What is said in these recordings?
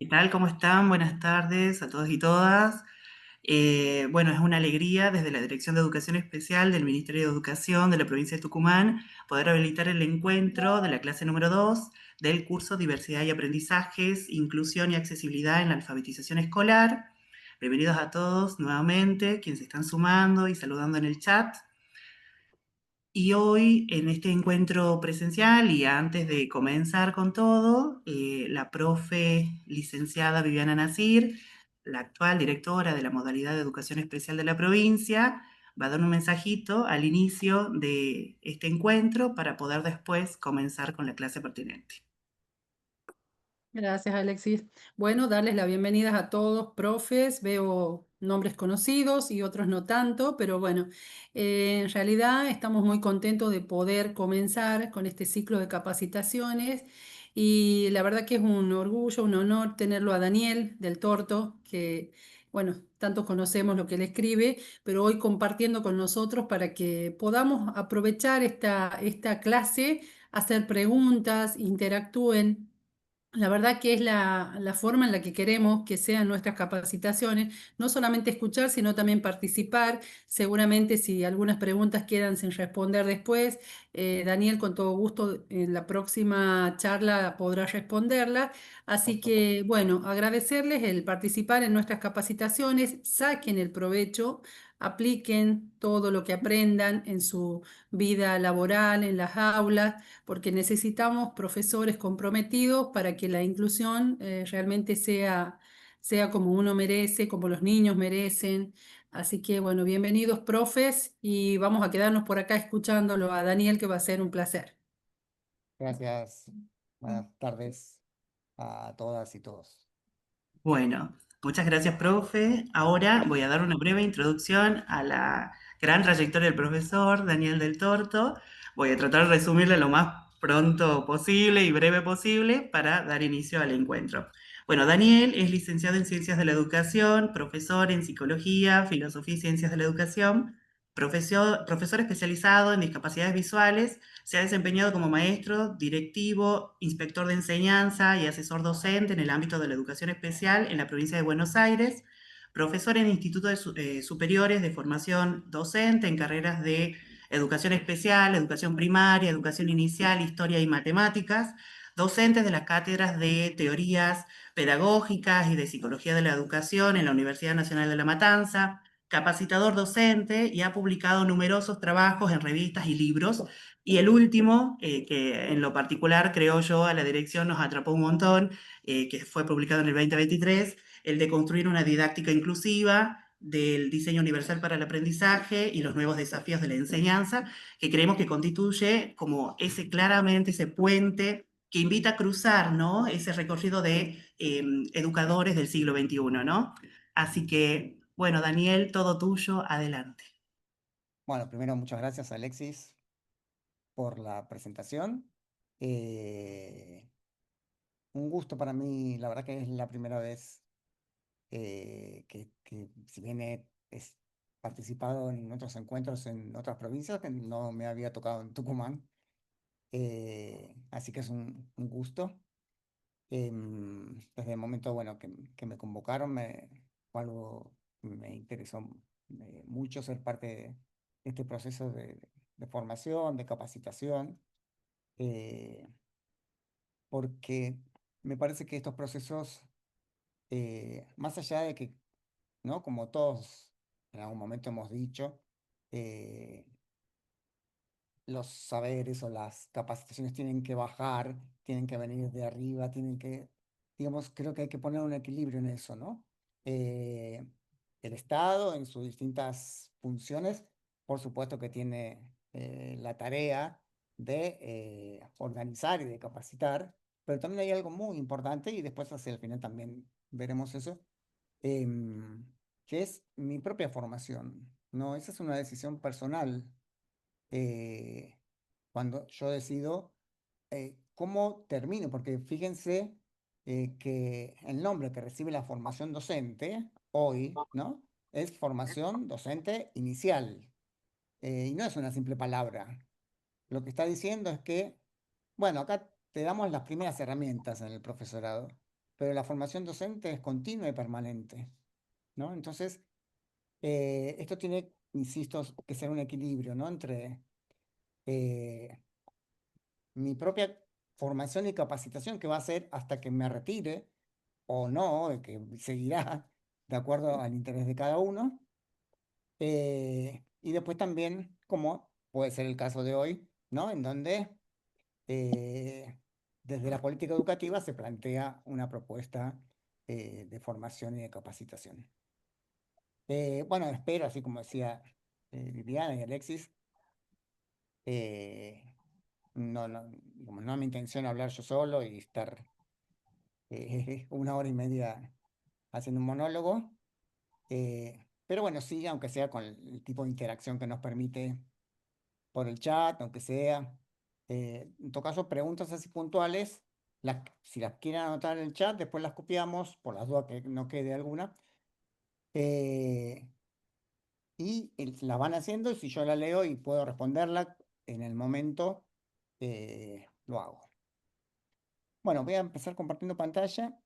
¿Qué tal? ¿Cómo están? Buenas tardes a todos y todas. Bueno, es una alegría desde la Dirección de Educación Especial del Ministerio de Educación de la provincia de Tucumán poder habilitar el encuentro de la clase número 2 del curso Diversidad y Aprendizajes, Inclusión y Accesibilidad en la Alfabetización Escolar. Bienvenidos a todos nuevamente, quienes se están sumando y saludando en el chat. Y hoy, en este encuentro presencial y antes de comenzar con todo, la profe licenciada Viviana Nasir, la actual directora de la modalidad de educación especial de la provincia, va a dar un mensajito al inicio de este encuentro para poder después comenzar con la clase pertinente. Gracias, Alexis. Bueno, darles la bienvenida a todos, profes. Veo nombres conocidos y otros no tanto, pero bueno, en realidad estamos muy contentos de poder comenzar con este ciclo de capacitaciones y la verdad que es un orgullo, un honor tenerlo a Daniel del Torto, que bueno, tanto conocemos lo que él escribe, pero hoy compartiendo con nosotros para que podamos aprovechar esta clase, hacer preguntas, interactúen. La verdad que es la forma en la que queremos que sean nuestras capacitaciones, no solamente escuchar, sino también participar. Seguramente si algunas preguntas quedan sin responder después, Daniel con todo gusto en la próxima charla podrá responderla. Por Así supuesto. que bueno, agradecerles el participar en nuestras capacitaciones, saquen el provecho, apliquen todo lo que aprendan en su vida laboral, en las aulas porque necesitamos profesores comprometidos para que la inclusión realmente sea como uno merece, como los niños merecen. Así que bueno, bienvenidos profes y vamos a quedarnos por acá escuchándolo a Daniel, que va a ser un placer. Gracias. Buenas tardes a todas y todos. Bueno, muchas gracias, profe. Ahora voy a dar una breve introducción a la gran trayectoria del profesor Daniel del Torto. Voy a tratar de resumirla lo más pronto posible y breve posible para dar inicio al encuentro. Bueno, Daniel es licenciado en Ciencias de la Educación, profesor en Psicología, Filosofía y Ciencias de la Educación, profesor especializado en discapacidades visuales. Se ha desempeñado como maestro, directivo, inspector de enseñanza y asesor docente en el ámbito de la educación especial en la provincia de Buenos Aires, profesor en institutos superiores de formación docente en carreras de educación especial, educación primaria, educación inicial, historia y matemáticas, docentes de las cátedras de teorías pedagógicas y de psicología de la educación en la Universidad Nacional de La Matanza, capacitador docente y ha publicado numerosos trabajos en revistas y libros. Y el último, que en lo particular creo yo a la dirección nos atrapó un montón, que fue publicado en el 2023, el de construir una didáctica inclusiva del diseño universal para el aprendizaje y los nuevos desafíos de la enseñanza, que creemos que constituye como ese claramente, ese puente que invita a cruzar, ¿no? Ese recorrido de educadores del siglo XXI, ¿no? Así que, bueno, Daniel, todo tuyo, adelante. Bueno, primero muchas gracias Alexis por la presentación. Eh, un gusto para mí, la verdad que es la primera vez que si bien he participado en otros encuentros en otras provincias, que no me había tocado en Tucumán. Así que es un gusto. Desde el momento, bueno, que me convocaron, fue algo que me interesó mucho ser parte de este proceso de formación, de capacitación, eh, porque me parece que estos procesos, más allá de que, ¿no? Como todos en algún momento hemos dicho, eh, los saberes o las capacitaciones tienen que bajar, tienen que venir de arriba, tienen que, digamos, creo que hay que poner un equilibrio en eso, ¿no? Eh, el Estado en sus distintas funciones, por supuesto que tiene la tarea de organizar y de capacitar, pero también hay algo muy importante y después hacia el final también veremos eso, em, que es mi propia formación, ¿no? Esa es una decisión personal eh, cuando yo decido cómo termino, porque fíjense que el nombre que recibe la formación docente hoy, ¿no? Es formación docente inicial, y no es una simple palabra. Lo que está diciendo es que, bueno, acá te damos las primeras herramientas en el profesorado, pero la formación docente es continua y permanente, ¿no? Entonces, esto tiene, insisto, que ser un equilibrio, ¿no? Entre eh, mi propia formación y capacitación, que va a ser hasta que me retire, o no, que seguirá de acuerdo al interés de cada uno. Y después también, como puede ser el caso de hoy, ¿no? En donde eh, desde la política educativa se plantea una propuesta de formación y de capacitación. Bueno, espero, así como decía Viviana y Alexis, eh, como no es mi intención hablar yo solo y estar 1 hora y media haciendo un monólogo, pero bueno, sí, aunque sea con el tipo de interacción que nos permite por el chat, aunque sea. En todo caso, preguntas así puntuales, si las quieren anotar en el chat, después las copiamos, por las dudas que no quede alguna, eh, y las van haciendo, y si yo la leo y puedo responderla en el momento, lo hago. Bueno, voy a empezar compartiendo pantalla.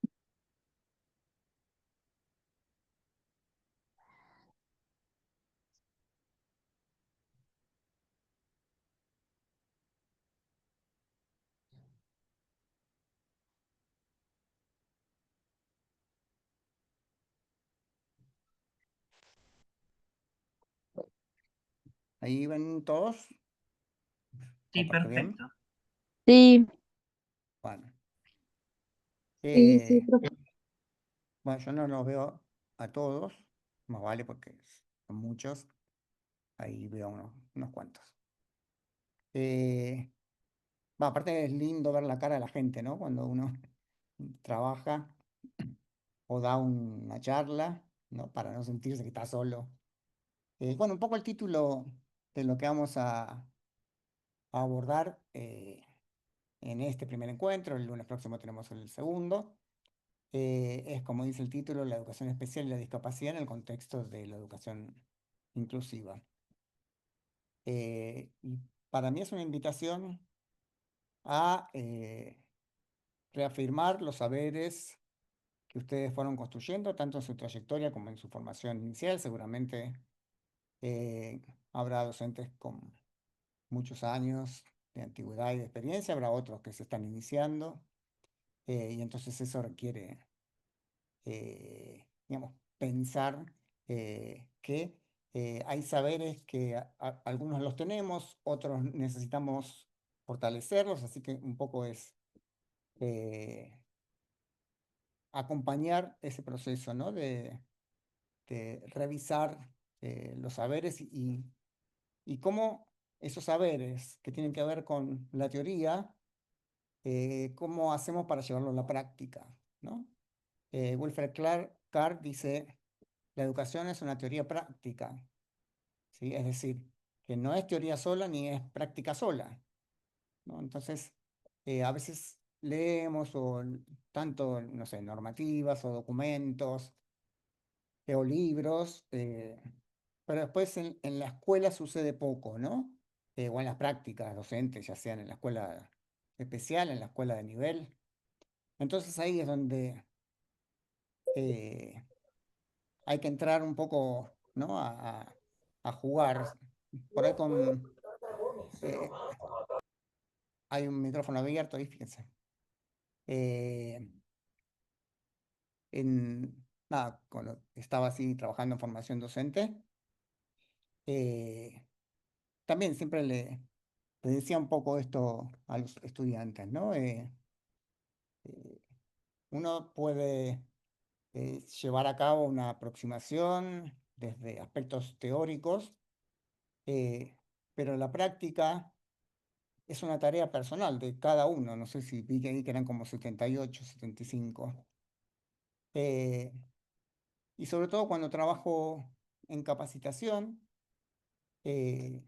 Ahí ven todos, Sí, comparto bien. perfecto. Sí, Bueno, sí, sí, eh, profe. bueno, yo no los veo a todos, más vale porque son muchos. Ahí veo unos cuantos. Aparte es lindo ver la cara de la gente, ¿no? Cuando uno trabaja o da una charla, ¿no? Para no sentirse que está solo. Bueno, un poco el título de lo que vamos a abordar en este primer encuentro. El lunes próximo tenemos el segundo. Es, como dice el título, la educación especial y la discapacidad en el contexto de la educación inclusiva. Y para mí es una invitación a reafirmar los saberes que ustedes fueron construyendo, tanto en su trayectoria como en su formación inicial. Seguramente eh, habrá docentes con muchos años de antigüedad y de experiencia, habrá otros que se están iniciando, y entonces eso requiere, digamos, pensar que hay saberes que algunos los tenemos, otros necesitamos fortalecerlos, así que un poco es eh, acompañar ese proceso, ¿no? De revisar los saberes y cómo esos saberes que tienen que ver con la teoría, cómo hacemos para llevarlo a la práctica, ¿no? Wilfred Carr dice, la educación es una teoría práctica, ¿sí? Es decir, que no es teoría sola ni es práctica sola, ¿no? Entonces, a veces leemos tanto, no sé, normativas o documentos o libros, pero después en la escuela sucede poco, ¿no? O en las prácticas docentes, ya sean en la escuela especial, en la escuela de nivel. Entonces ahí es donde eh, hay que entrar un poco, ¿no? A jugar. Por ahí eh, hay un micrófono abierto ahí, fíjense. Eh, Nada, cuando estaba así trabajando en formación docente, eh, también siempre le decía un poco esto a los estudiantes, ¿no? Eh, Uno puede llevar a cabo una aproximación desde aspectos teóricos, eh, pero la práctica es una tarea personal de cada uno. No sé si vi que ahí que eran como 78, 75. Eh, y sobre todo cuando trabajo en capacitación, eh,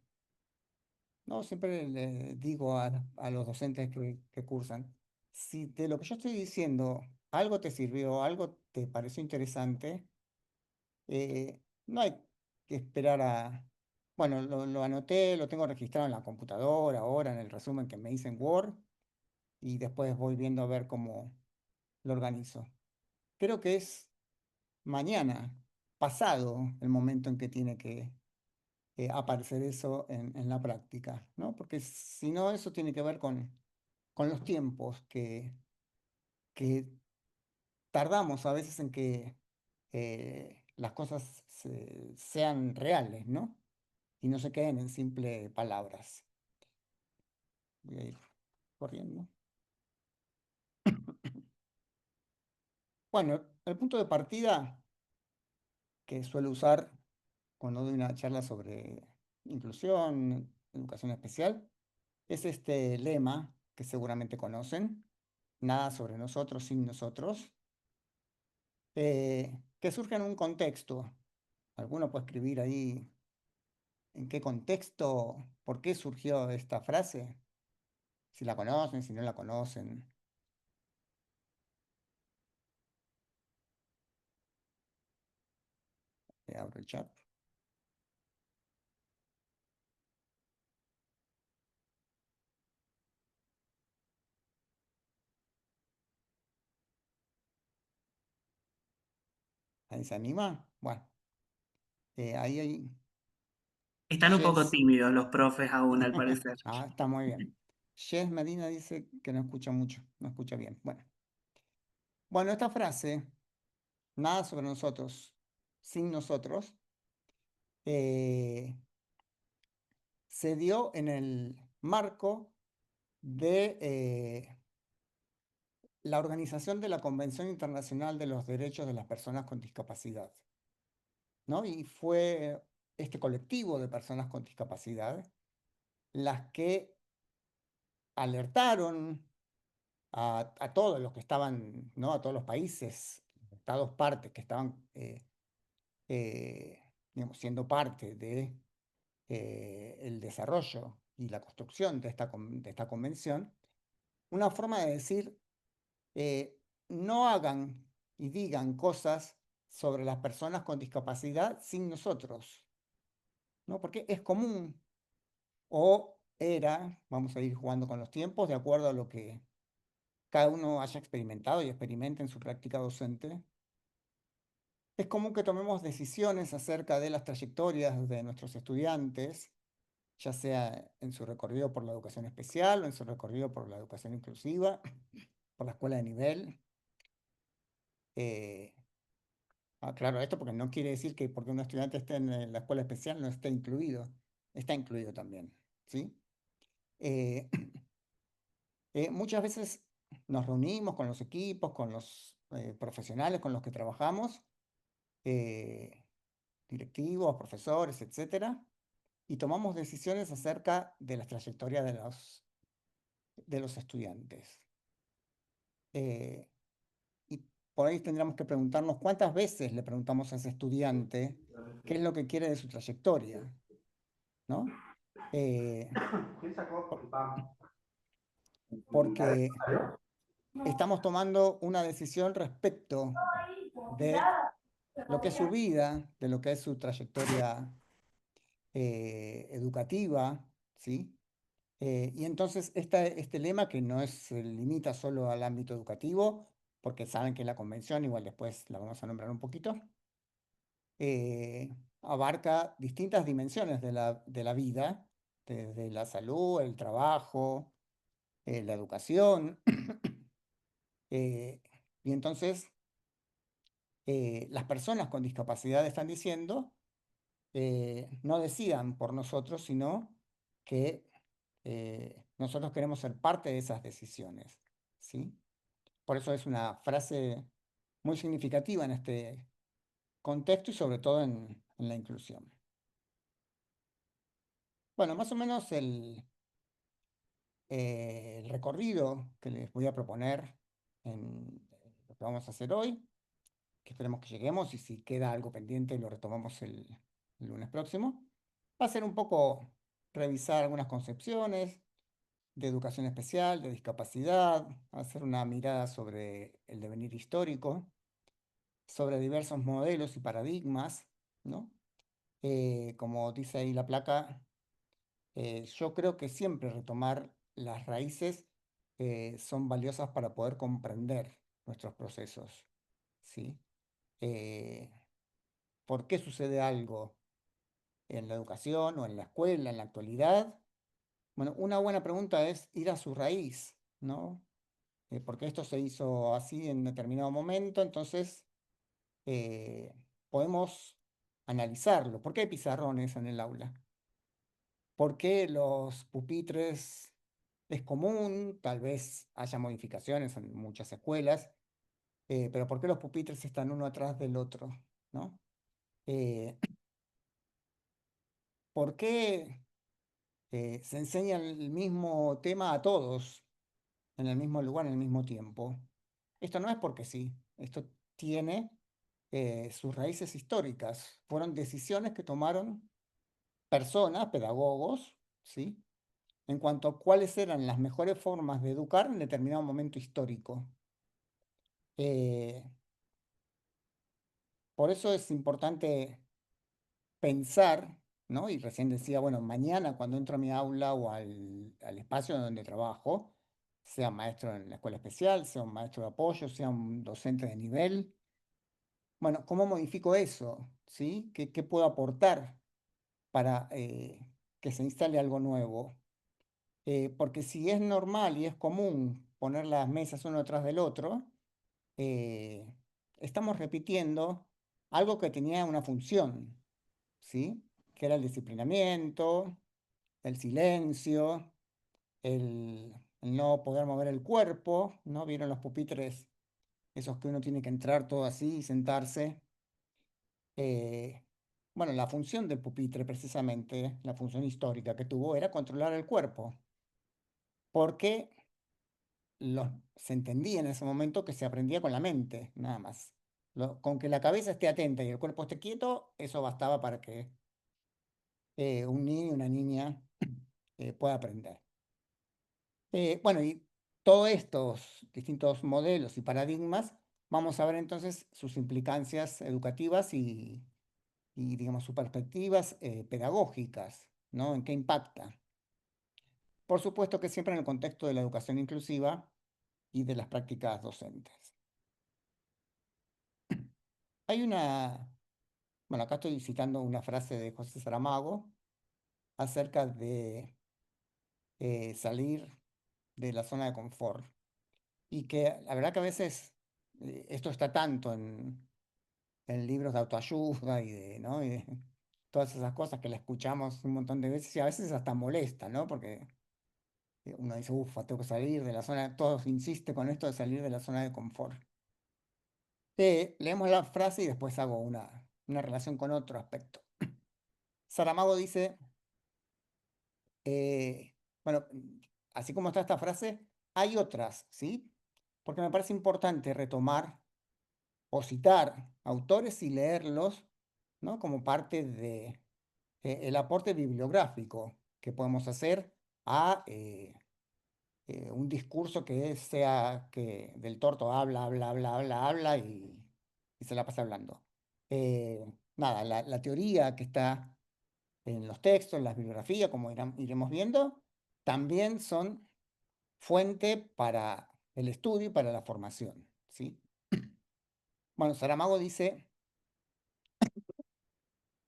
no, siempre le digo a los docentes que cursan, si de lo que yo estoy diciendo algo te sirvió, algo te pareció interesante, no hay que esperar a... Bueno, lo anoté, lo tengo registrado en la computadora ahora, en el resumen que me hice en Word, y después voy viendo a ver cómo lo organizo. creo que es mañana, pasado el momento en que tiene que aparecer eso en la práctica, ¿no? Porque si no, eso tiene que ver con los tiempos que tardamos a veces en que las cosas sean reales, ¿no? Y no se queden en simples palabras. Voy a ir corriendo. Bueno, el punto de partida que suelo usar cuando doy una charla sobre inclusión, educación especial, es este lema que seguramente conocen: nada sobre nosotros sin nosotros, que surge en un contexto. Alguno puede escribir ahí en qué contexto, por qué surgió esta frase, si la conocen, si no la conocen. Abro el chat. ¿Ahí se anima? Bueno, ahí hay Están un poco Jess. tímidos los profes aún, al parecer. Ah, está muy bien. Jess Medina dice que no escucha mucho, no escucha bien. Bueno, esta frase, nada sobre nosotros, sin nosotros, eh, se dio en el marco de la organización de la Convención Internacional de los Derechos de las Personas con Discapacidad, ¿no? Y fue este colectivo de personas con discapacidad las que alertaron a todos los que estaban, ¿no? A todos los países, estados partes que estaban, digamos, siendo parte de el desarrollo y la construcción de esta convención, una forma de decir, no hagan y digan cosas sobre las personas con discapacidad sin nosotros, ¿no? Porque es común, o era, vamos a ir jugando con los tiempos, de acuerdo a lo que cada uno haya experimentado y experimente en su práctica docente. Es común que tomemos decisiones acerca de las trayectorias de nuestros estudiantes, ya sea en su recorrido por la educación especial o en su recorrido por la educación inclusiva, por la escuela de nivel. Eh, claro, esto porque no quiere decir que porque un estudiante esté en la escuela especial no esté incluido, está incluido también, ¿sí? Eh, muchas veces nos reunimos con los equipos, con los profesionales con los que trabajamos, eh, directivos, profesores, etcétera, y tomamos decisiones acerca de las trayectorias de los estudiantes. Y por ahí tendríamos que preguntarnos cuántas veces le preguntamos a ese estudiante qué es lo que quiere de su trayectoria, ¿no? Eh, porque estamos tomando una decisión respecto de lo que es su vida, de lo que es su trayectoria educativa, ¿sí? Y entonces este lema, que no se limita solo al ámbito educativo, porque saben que la convención, igual después la vamos a nombrar un poquito, abarca distintas dimensiones de la vida, desde la salud, el trabajo, la educación. Y entonces las personas con discapacidad están diciendo, no decidan por nosotros, sino que nosotros queremos ser parte de esas decisiones, ¿sí? Por eso es una frase muy significativa en este contexto y sobre todo en la inclusión. Bueno, más o menos el recorrido que les voy a proponer en lo que vamos a hacer hoy, que esperemos que lleguemos, y si queda algo pendiente lo retomamos el lunes próximo, va a ser un poco revisar algunas concepciones de educación especial, de discapacidad, hacer una mirada sobre el devenir histórico, sobre diversos modelos y paradigmas, ¿no? Como dice ahí la placa, yo creo que siempre retomar las raíces son valiosas para poder comprender nuestros procesos, ¿sí? Eh, ¿Por qué sucede algo en la educación o en la escuela en la actualidad? Bueno, una buena pregunta es ir a su raíz, ¿no? ¿Por qué esto se hizo así en determinado momento? Entonces, eh, podemos analizarlo. ¿Por qué hay pizarrones en el aula? ¿Por qué los pupitres es común? Tal vez haya modificaciones en muchas escuelas, pero ¿por qué los pupitres están uno atrás del otro? ¿No? Eh, ¿Por qué se enseña el mismo tema a todos en el mismo lugar, en el mismo tiempo? Esto no es porque sí, esto tiene sus raíces históricas. Fueron decisiones que tomaron personas, pedagogos, ¿sí? En cuanto a cuáles eran las mejores formas de educar en determinado momento histórico. Eh, por eso es importante pensar, ¿no? Y recién decía, bueno, mañana cuando entro a mi aula o al espacio donde trabajo, sea maestro en la escuela especial, sea un maestro de apoyo, sea un docente de nivel, bueno, ¿cómo modifico eso? ¿Sí? ¿Qué puedo aportar para que se instale algo nuevo? Porque si es normal y es común poner las mesas uno detrás del otro, eh, estamos repitiendo algo que tenía una función, ¿sí? Que era el disciplinamiento, el silencio, el no poder mover el cuerpo, ¿no? ¿Vieron los pupitres, esos que uno tiene que entrar todo así y sentarse? Eh, bueno, la función del pupitre, precisamente, la función histórica que tuvo, era controlar el cuerpo, porque se entendía en ese momento que se aprendía con la mente, nada más. Con que la cabeza esté atenta y el cuerpo esté quieto, eso bastaba para que un niño y una niña pueda aprender. Bueno, y todos estos distintos modelos y paradigmas, vamos a ver entonces sus implicancias educativas y digamos, sus perspectivas pedagógicas, ¿no? ¿En qué impacta? Por supuesto que siempre en el contexto de la educación inclusiva y de las prácticas docentes. Hay bueno, acá estoy citando una frase de José Saramago acerca de salir de la zona de confort. Y que la verdad que a veces esto está tanto en libros de autoayuda ¿no? Y de todas esas cosas que la escuchamos un montón de veces y a veces hasta molesta, ¿no? Porque uno dice, ufa, tengo que salir de la zona, todos insiste con esto de salir de la zona de confort. Leemos la frase y después hago una relación con otro aspecto. Saramago dice, eh, bueno, así como está esta frase, hay otras, ¿sí? Porque me parece importante retomar o citar autores y leerlos, ¿no? Como parte de el aporte bibliográfico que podemos hacer a un discurso que sea que del Torto habla y se la pasa hablando. Nada, la teoría que está en los textos, en las bibliografías, como iremos viendo, también son fuente para el estudio y para la formación, ¿sí? Bueno, Saramago dice,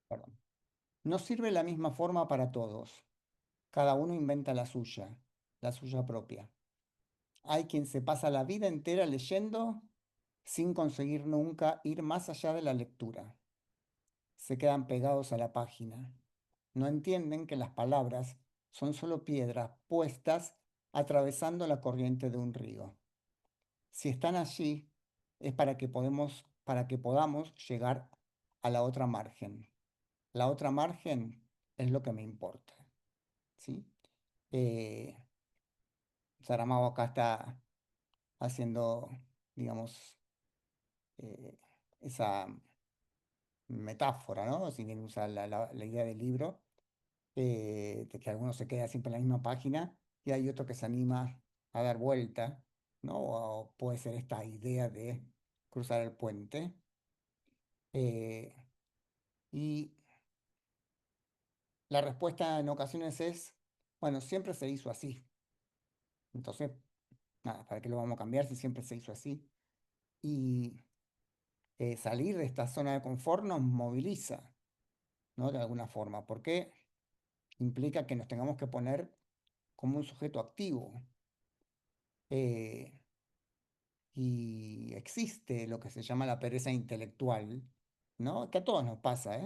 perdón, no sirve la misma forma para todos. Cada uno inventa la suya propia. Hay quien se pasa la vida entera leyendo sin conseguir nunca ir más allá de la lectura. Se quedan pegados a la página. No entienden que las palabras son solo piedras puestas atravesando la corriente de un río. Si están allí es para que podamos llegar a la otra margen. La otra margen es lo que me importa, ¿sí? Eh, Saramago acá está haciendo, digamos, eh, esa metáfora, ¿no? Si bien usa la idea del libro, de que alguno se queda siempre en la misma página y hay otro que se anima a dar vuelta, ¿no? O puede ser esta idea de cruzar el puente. Eh, y la respuesta en ocasiones es, bueno, siempre se hizo así. Entonces, nada, ¿para qué lo vamos a cambiar si siempre se hizo así? Y salir de esta zona de confort nos moviliza, ¿no? De alguna forma, porque implica que nos tengamos que poner como un sujeto activo. eh, y existe lo que se llama la pereza intelectual, ¿no? Que a todos nos pasa,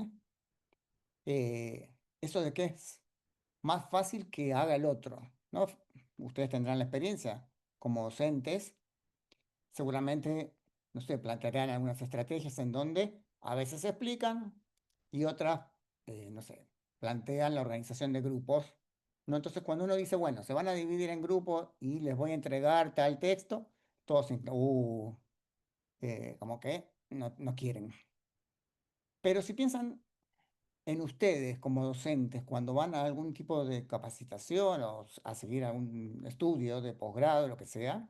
¿eh? Eso de que es más fácil que haga el otro, ¿no? Ustedes tendrán la experiencia como docentes, seguramente, no sé, plantearán algunas estrategias en donde a veces se explican y otras, no sé, plantean la organización de grupos, ¿no? Entonces, cuando uno dice, bueno, se van a dividir en grupos y les voy a entregar tal texto, todos, como que no quieren. Pero si piensan en ustedes como docentes, cuando van a algún tipo de capacitación o a seguir algún estudio de posgrado, lo que sea,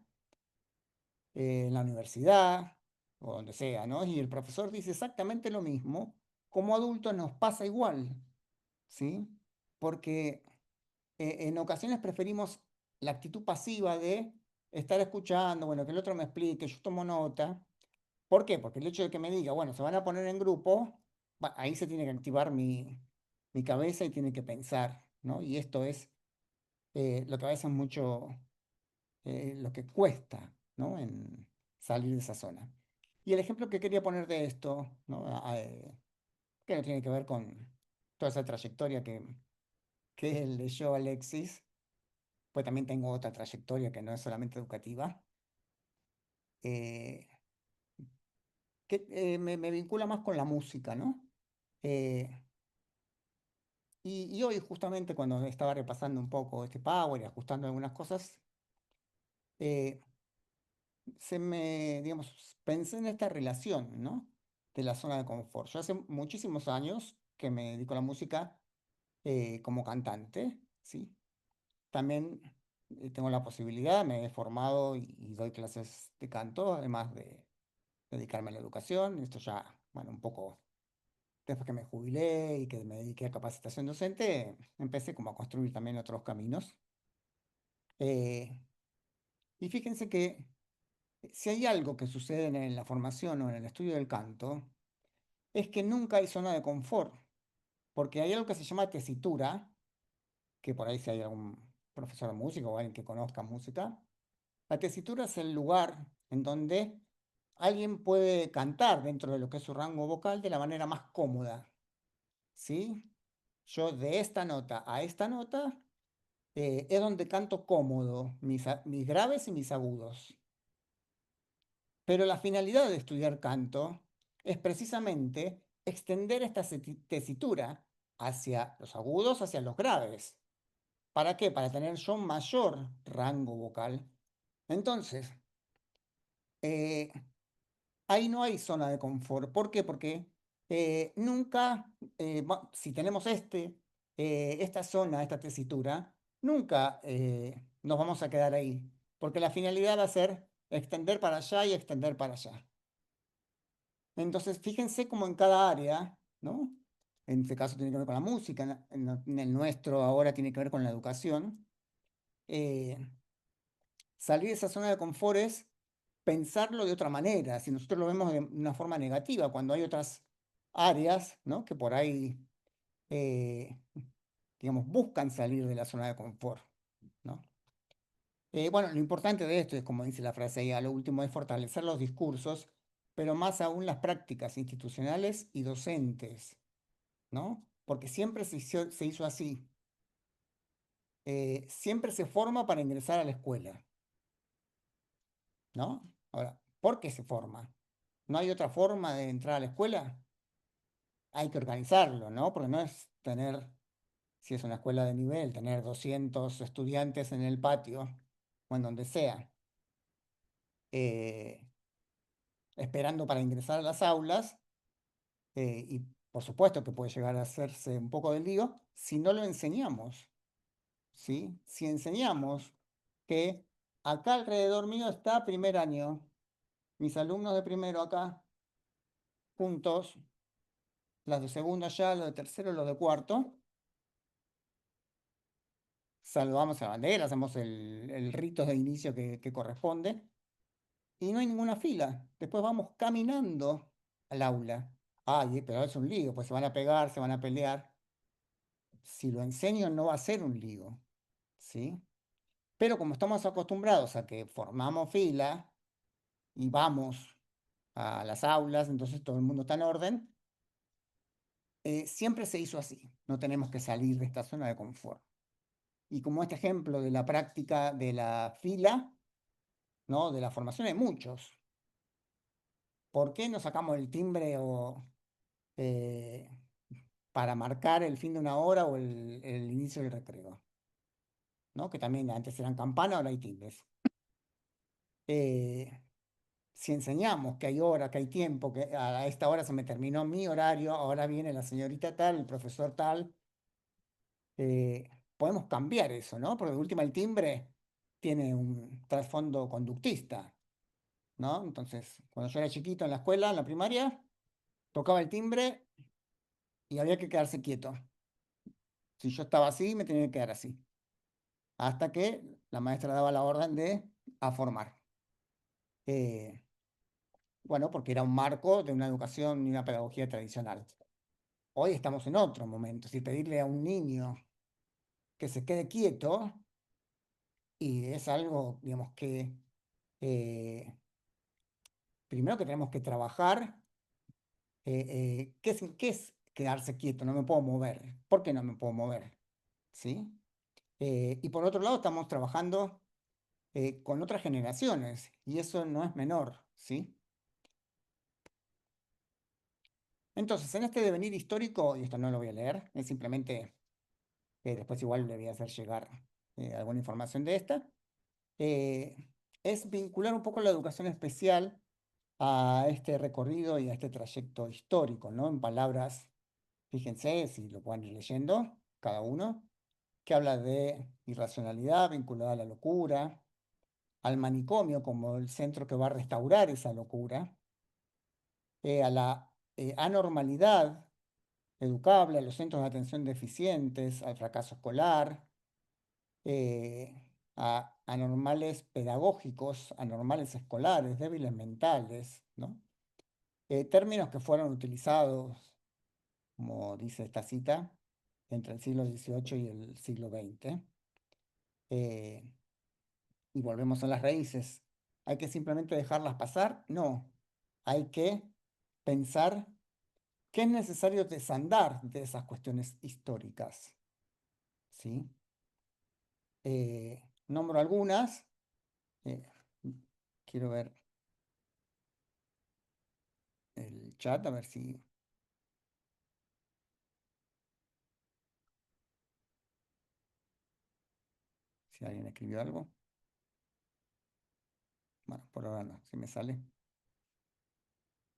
en la universidad o donde sea, ¿no? Y el profesor dice exactamente lo mismo, como adultos nos pasa igual, ¿sí? Porque en ocasiones preferimos la actitud pasiva de estar escuchando, bueno, que el otro me explique, yo tomo nota. ¿Por qué? Porque el hecho de que me diga, bueno, se van a poner en grupo, ahí se tiene que activar mi cabeza y tiene que pensar, ¿no? Y esto es lo que a veces mucho, lo que cuesta, ¿no? En salir de esa zona. Y el ejemplo que quería poner de esto, ¿no? Que no tiene que ver con toda esa trayectoria que leyó Alexis, pues también tengo otra trayectoria que no es solamente educativa, eh, que me vincula más con la música, ¿no? Eh, y hoy justamente cuando estaba repasando un poco este Power y ajustando algunas cosas, eh, digamos, pensé en esta relación, ¿no? De la zona de confort. Yo hace muchísimos años que me dedico a la música como cantante, ¿sí? También tengo la posibilidad, me he formado y doy clases de canto, además de dedicarme a la educación. Esto ya, bueno, un poco después que me jubilé y que me dediqué a capacitación docente, empecé como a construir también otros caminos. Eh, y fíjense que si hay algo que sucede en la formación o en el estudio del canto, es que nunca hay zona de confort, porque hay algo que se llama tesitura, que por ahí si hay algún profesor de música o alguien que conozca música, la tesitura es el lugar en donde alguien puede cantar dentro de lo que es su rango vocal de la manera más cómoda, ¿sí? Yo de esta nota a esta nota es donde canto cómodo, mis graves y mis agudos. Pero la finalidad de estudiar canto es precisamente extender esta tesitura hacia los agudos, hacia los graves. ¿Para qué? Para tener yo mayor rango vocal. Entonces, eh, ahí no hay zona de confort. ¿Por qué? Porque nunca, si tenemos esta zona, esta tesitura, nunca nos vamos a quedar ahí. Porque la finalidad va a ser extender para allá y extender para allá. Entonces, fíjense como en cada área, ¿no? En este caso tiene que ver con la música, en el nuestro ahora tiene que ver con la educación. eh, Salir de esa zona de confort es pensarlo de otra manera. Si nosotros lo vemos de una forma negativa, cuando hay otras áreas, ¿no? Que por ahí, eh, digamos, buscan salir de la zona de confort, ¿no? Bueno, lo importante de esto es, como dice la frase ahí, a lo último es fortalecer los discursos, pero más aún las prácticas institucionales y docentes, ¿no? Porque siempre se hizo así. Siempre se forma para ingresar a la escuela, ¿no? Ahora, ¿por qué se forma? ¿No hay otra forma de entrar a la escuela? Hay que organizarlo, ¿no? Porque no es tener, si es una escuela de nivel, tener 200 estudiantes en el patio o en donde sea, eh, esperando para ingresar a las aulas, y por supuesto que puede llegar a hacerse un poco de lío si no lo enseñamos, ¿sí? Si enseñamos que acá alrededor mío está primer año, mis alumnos de primero acá, juntos, los de segundo allá, los de tercero, los de cuarto, saludamos a la bandera, hacemos el rito de inicio que corresponde, y no hay ninguna fila. Después vamos caminando al aula. Ay, pero es un lío, pues se van a pegar, se van a pelear. Si lo enseño no va a ser un lío, ¿sí? Pero como estamos acostumbrados a que formamos fila y vamos a las aulas, entonces todo el mundo está en orden, siempre se hizo así. No tenemos que salir de esta zona de confort. Y como este ejemplo de la práctica de la fila, ¿no? De la formación hay muchos. ¿Por qué no sacamos el timbre eh, para marcar el fin de una hora o el inicio del recreo? ¿No? Que también antes eran campanas, ahora hay timbres. Eh, si enseñamos que hay hora, que hay tiempo, que a esta hora se me terminó mi horario, ahora viene la señorita tal, el profesor tal, podemos cambiar eso, ¿no? Porque de última el timbre tiene un trasfondo conductista, ¿no? Entonces, cuando yo era chiquito en la escuela, en la primaria, tocaba el timbre y había que quedarse quieto. Si yo estaba así, me tenía que quedar así. Hasta que la maestra daba la orden de a formar. Eh, bueno, porque era un marco de una educación y una pedagogía tradicional. Hoy estamos en otro momento. Si pedirle a un niño que se quede quieto, y es algo, digamos, que primero que tenemos que trabajar, ¿qué es quedarse quieto? No me puedo mover. ¿Por qué no me puedo mover? ¿Sí? Y por otro lado, estamos trabajando con otras generaciones, y eso no es menor, ¿sí? Entonces, en este devenir histórico, y esto no lo voy a leer, es simplemente, después igual le voy a hacer llegar alguna información de esta, eh, es vincular un poco la educación especial a este recorrido y a este trayecto histórico, ¿no? En palabras, fíjense, si lo pueden ir leyendo, cada uno, que habla de irracionalidad vinculada a la locura, al manicomio como el centro que va a restaurar esa locura, a la anormalidad educable, a los centros de atención deficientes, al fracaso escolar, a anormales pedagógicos, anormales escolares, débiles mentales, ¿no? Términos que fueron utilizados, como dice esta cita, entre el siglo XVIII y el siglo XX. Eh, y volvemos a las raíces. ¿Hay que simplemente dejarlas pasar? No. Hay que pensar qué es necesario desandar de esas cuestiones históricas. ¿Sí? Nombro algunas. eh, quiero ver el chat, a ver si alguien escribió algo. Bueno, por ahora no, si me sale.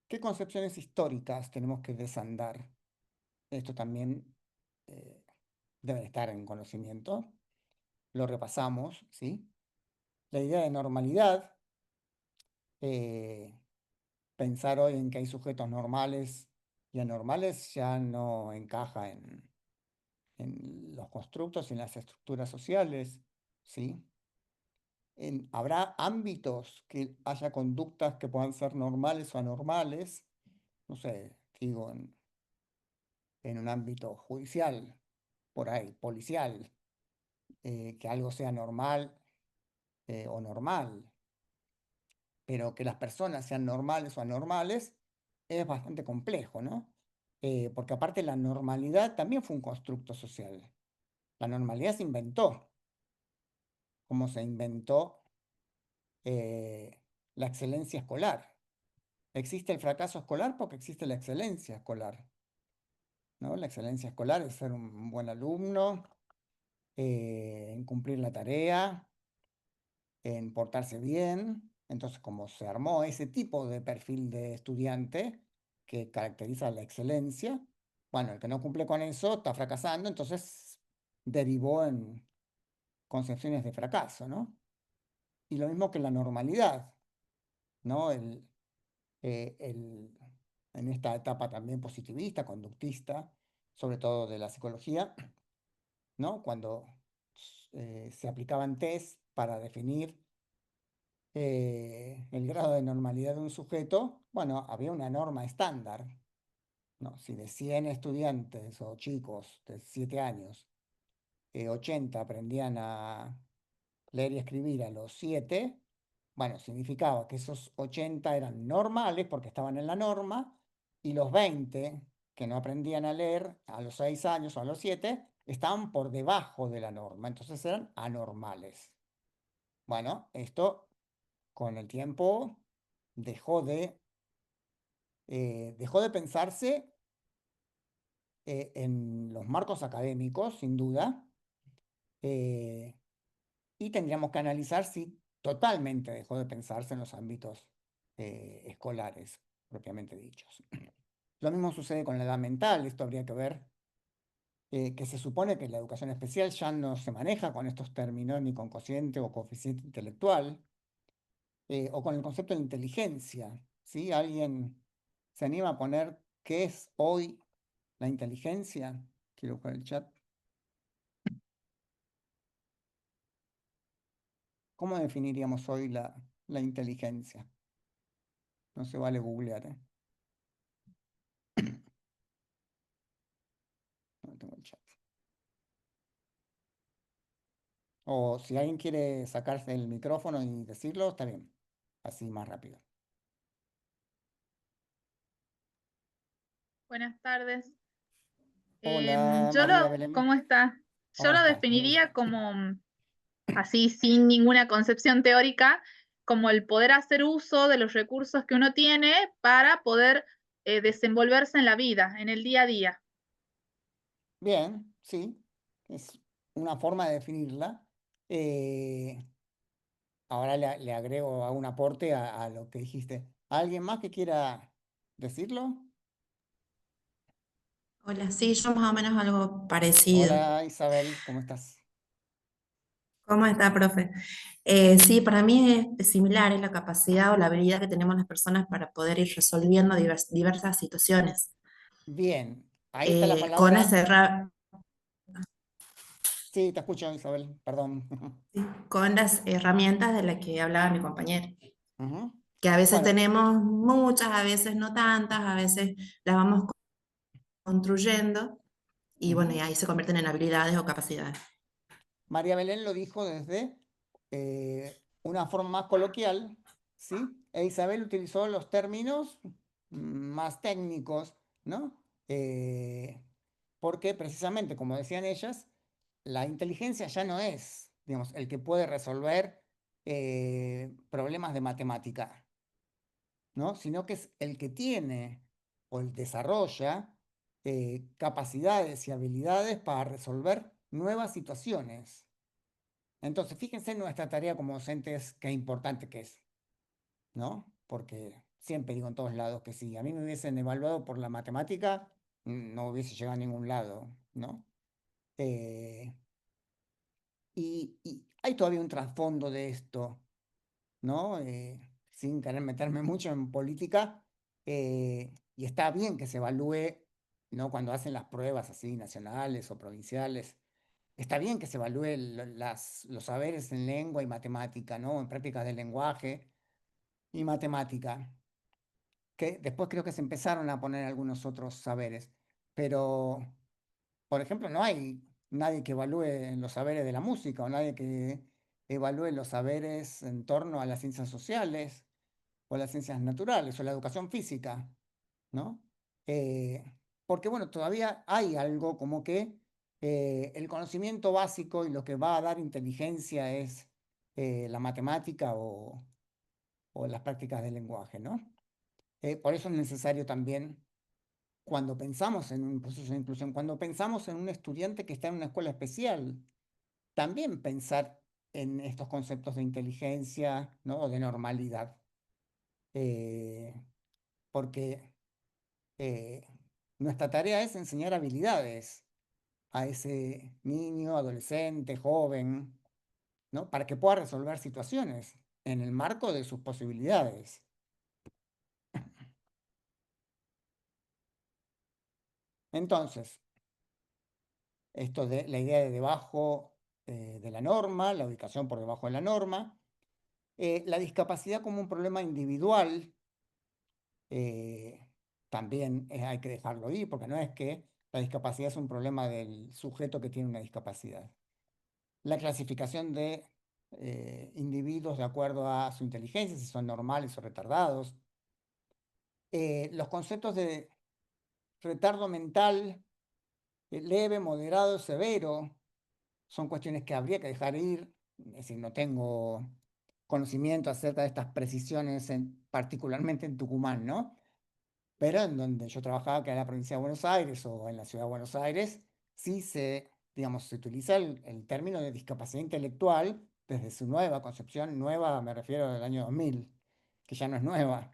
¿Qué concepciones históricas tenemos que desandar? Esto también eh, debe estar en conocimiento. Lo repasamos, ¿sí? La idea de normalidad, eh, pensar hoy en que hay sujetos normales y anormales ya no encaja en los constructos y en las estructuras sociales, ¿sí? Habrá ámbitos que haya conductas que puedan ser normales o anormales, no sé, digo, en un ámbito judicial, por ahí, policial, que algo sea normal o normal, pero que las personas sean normales o anormales es bastante complejo, ¿no? Porque aparte la normalidad también fue un constructo social. La normalidad se inventó, como se inventó la excelencia escolar. Existe el fracaso escolar porque existe la excelencia escolar, ¿no? La excelencia escolar es ser un buen alumno, en cumplir la tarea, en portarse bien. Entonces, como se armó ese tipo de perfil de estudiante que caracteriza la excelencia, bueno, el que no cumple con eso está fracasando, entonces derivó en concepciones de fracaso, ¿no? Y lo mismo que la normalidad, ¿no? Eh, el- en esta etapa también positivista, conductista, sobre todo de la psicología, ¿no? Cuando se aplicaban test para definir el grado de normalidad de un sujeto, bueno, había una norma estándar, ¿no? Si de 100 estudiantes o chicos de 7 años, 80 aprendían a leer y escribir a los 7, bueno, significaba que esos 80 eran normales porque estaban en la norma, y los 20 que no aprendían a leer a los 6 años o a los 7 estaban por debajo de la norma, entonces eran anormales. Bueno, esto con el tiempo dejó de pensarse en los marcos académicos, sin duda, eh, y tendríamos que analizar si totalmente dejó de pensarse en los ámbitos escolares, propiamente dichos. Lo mismo sucede con la edad mental, esto habría que ver, que se supone que la educación especial ya no se maneja con estos términos, ni con cociente o coeficiente intelectual, o con el concepto de inteligencia, ¿sí? ¿Alguien se anima a poner qué es hoy la inteligencia? Quiero buscar el chat. ¿Cómo definiríamos hoy la inteligencia? No se vale googlear, ¿eh? No tengo el chat. O si alguien quiere sacarse el micrófono y decirlo, está bien. Así más rápido. Buenas tardes. Hola, María Belén. ¿Cómo está? Yo ¿Cómo lo estás? Un definiría gusto. como, así, sin ninguna concepción teórica, como el poder hacer uso de los recursos que uno tiene para poder desenvolverse en la vida, en el día a día. Bien, sí. Es una forma de definirla. Ahora le agrego a un aporte a lo que dijiste. ¿Alguien más que quiera decirlo? Hola, sí, yo más o menos algo parecido. Hola Isabel, ¿cómo estás? ¿Cómo está, profe? Sí, para mí es similar, es la capacidad o la habilidad que tenemos las personas para poder ir resolviendo diversas situaciones. Bien, ahí está la Con palabra. esa Sí, te escucho Isabel, perdón. con las herramientas de las que hablaba mi compañero, Ujú. que a veces Bueno, tenemos muchas, a veces no tantas, a veces las vamos construyendo y bueno, y ujú. ahí se convierten en habilidades o capacidades. María Belén lo dijo desde una forma más coloquial, ¿sí? E Isabel utilizó los términos más técnicos, ¿no? Porque precisamente, como decían ellas, la inteligencia ya no es, digamos, el que puede resolver problemas de matemática, ¿no? Sino que es el que tiene o el desarrolla capacidades y habilidades para resolver nuevas situaciones. Entonces, fíjense en nuestra tarea como docentes, qué importante que es, ¿no? Porque siempre digo en todos lados que si a mí me hubiesen evaluado por la matemática, no hubiese llegado a ningún lado, ¿no? Eh, y hay todavía un trasfondo de esto, ¿no? Sin querer meterme mucho en política, y está bien que se evalúe, ¿no? Cuando hacen las pruebas así nacionales o provinciales, está bien que se evalúe los saberes en lengua y matemática, ¿no? En prácticas del lenguaje y matemática, que después creo que se empezaron a poner algunos otros saberes, pero, por ejemplo, no hay nadie que evalúe los saberes de la música o nadie que evalúe los saberes en torno a las ciencias sociales o las ciencias naturales o la educación física, ¿no? Eh, Porque, bueno, todavía hay algo como que el conocimiento básico y lo que va a dar inteligencia es la matemática o las prácticas del lenguaje, ¿no? Por eso es necesario también, cuando pensamos en un proceso de inclusión, cuando pensamos en un estudiante que está en una escuela especial, también pensar en estos conceptos de inteligencia, ¿no? O de normalidad. Eh, Porque eh, nuestra tarea es enseñar habilidades a ese niño, adolescente, joven, ¿no? Para que pueda resolver situaciones en el marco de sus posibilidades. Entonces, esto de la idea de debajo de la norma, la ubicación por debajo de la norma, La discapacidad como un problema individual, también hay que dejarlo ir, porque no es que la discapacidad es un problema del sujeto que tiene una discapacidad. La clasificación de individuos de acuerdo a su inteligencia, si son normales o retardados. Los conceptos de retardo mental, leve, moderado, severo, son cuestiones que habría que dejar ir. Es decir, no tengo conocimiento acerca de estas precisiones, particularmente en Tucumán, ¿no? Pero en donde yo trabajaba, que era la provincia de Buenos Aires o en la ciudad de Buenos Aires, sí digamos, se utiliza el término de discapacidad intelectual desde su nueva concepción, nueva me refiero del año 2000, que ya no es nueva,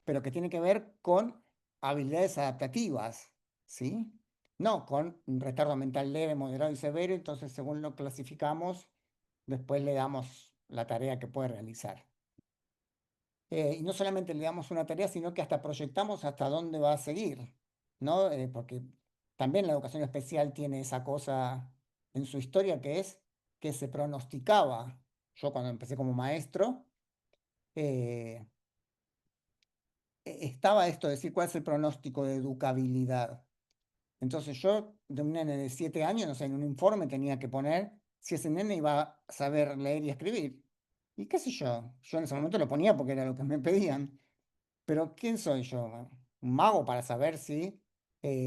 pero que tiene que ver con habilidades adaptativas, ¿sí? No con un retardo mental leve, moderado y severo, entonces según lo clasificamos, después le damos la tarea que puede realizar. Y no solamente le damos una tarea, sino que hasta proyectamos hasta dónde va a seguir, ¿no? Porque también la educación especial tiene esa cosa en su historia que es que se pronosticaba. Yo cuando empecé como maestro, eh, estaba esto de decir cuál es el pronóstico de educabilidad. Entonces yo, de un nene de 7 años, no sé, en un informe tenía que poner si ese nene iba a saber leer y escribir. Y qué sé yo en ese momento lo ponía porque era lo que me pedían. Pero ¿quién soy yo? ¿Un mago para saber si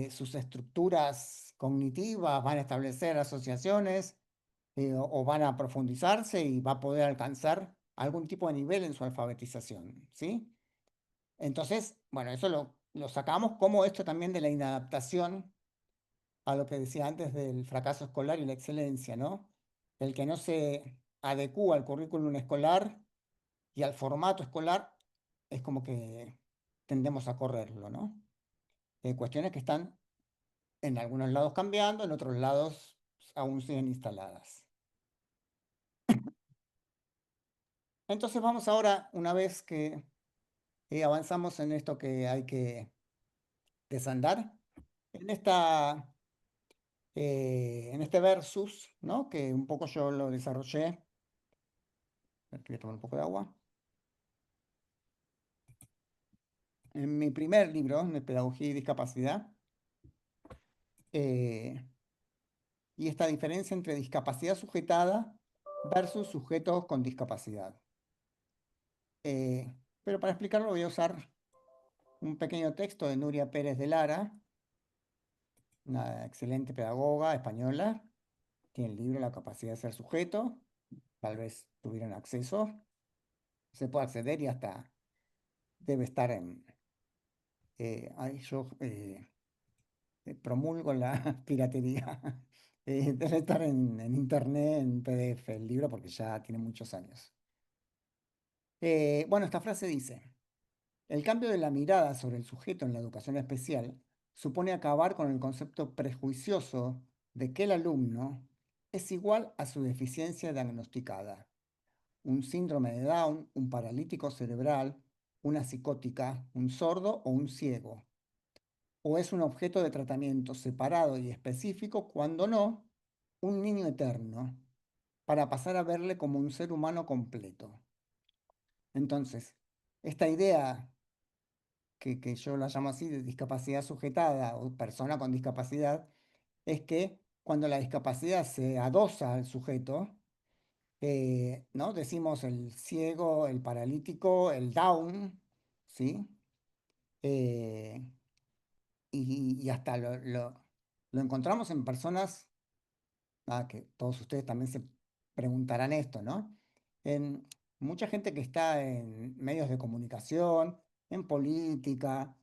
sus estructuras cognitivas van a establecer asociaciones o van a profundizarse y va a poder alcanzar algún tipo de nivel en su alfabetización? ¿Sí? Entonces, bueno, eso lo sacamos como esto también de la inadaptación a lo que decía antes del fracaso escolar y la excelencia, ¿no? El que no se adecúa al currículum escolar y al formato escolar es como que tendemos a correrlo, ¿no? Cuestiones que están en algunos lados cambiando, en otros lados aún siguen instaladas. Entonces vamos ahora, una vez que avanzamos en esto que hay que desandar, en en este versus, ¿no? Que un poco yo lo desarrollé. Voy a tomar un poco de agua. En mi primer libro, de Pedagogía y Discapacidad, eh, y esta diferencia entre discapacidad sujetada versus sujetos con discapacidad. Pero para explicarlo voy a usar un pequeño texto de Nuria Pérez de Lara, una excelente pedagoga española. Tiene el libro La capacidad de ser sujeto. Tal vez tuvieran acceso. Se puede acceder y hasta debe estar en... ahí yo promulgo la piratería. Debe estar en internet, en PDF, el libro, porque ya tiene muchos años. Bueno, esta frase dice: el cambio de la mirada sobre el sujeto en la educación especial supone acabar con el concepto prejuicioso de que el alumno es igual a su deficiencia diagnosticada, un síndrome de Down, un paralítico cerebral, una psicótica, un sordo o un ciego, o es un objeto de tratamiento separado y específico, cuando no, un niño eterno, para pasar a verle como un ser humano completo. Entonces, esta idea que yo la llamo así, de discapacidad sujetada o persona con discapacidad, es que cuando la discapacidad se adosa al sujeto, ¿no? Decimos el ciego, el paralítico, el Down, ¿sí? Eh, y hasta lo encontramos en personas, que todos ustedes también se preguntarán esto, ¿no? En mucha gente que está en medios de comunicación, en política,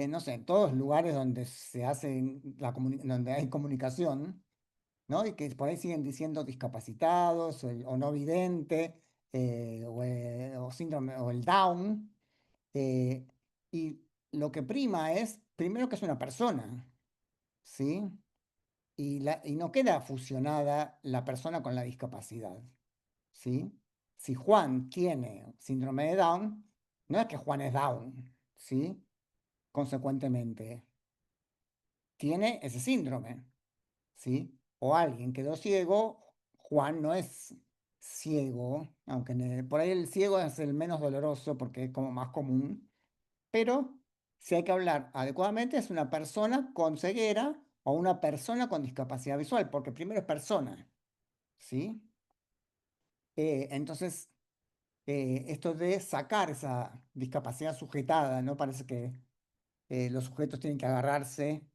no sé, en todos lugares donde se hace donde hay comunicación, ¿no? Y que por ahí siguen diciendo discapacitados o no vidente, o síndrome o el Down. eh, y lo que prima es, primero, que es una persona, ¿sí? Y no queda fusionada la persona con la discapacidad, ¿sí? Si Juan tiene síndrome de Down, no es que Juan es Down, ¿sí? Consecuentemente, tiene ese síndrome, ¿sí? O alguien quedó ciego, Juan no es ciego, aunque por ahí el ciego es el menos doloroso porque es como más común, pero si hay que hablar adecuadamente es una persona con ceguera o una persona con discapacidad visual, porque primero es persona, ¿sí? Entonces, esto de sacar esa discapacidad sujetada, ¿no? Parece que los sujetos tienen que agarrarse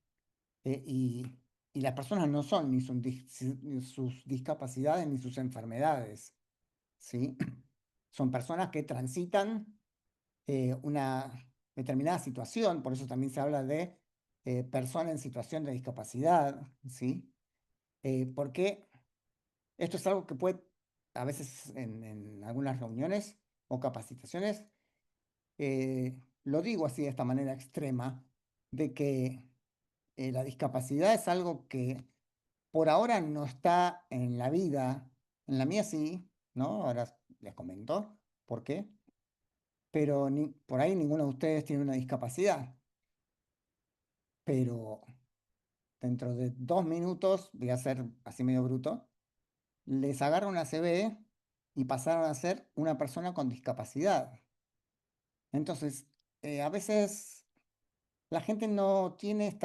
eh, y, y las personas no son ni sus discapacidades ni sus enfermedades, ¿sí? Son personas que transitan una determinada situación, por eso también se habla de persona en situación de discapacidad, ¿sí? Porque esto es algo que puede, a veces en algunas reuniones o capacitaciones, lo digo así de esta manera extrema, de que la discapacidad es algo que por ahora no está en la vida, en la mía sí, ¿no? Ahora les comento por qué, pero por ahí ninguno de ustedes tiene una discapacidad, pero dentro de 2 minutos, voy a ser así medio bruto, les agarra una CB y pasaron a ser una persona con discapacidad. Entonces, a veces la gente no tiene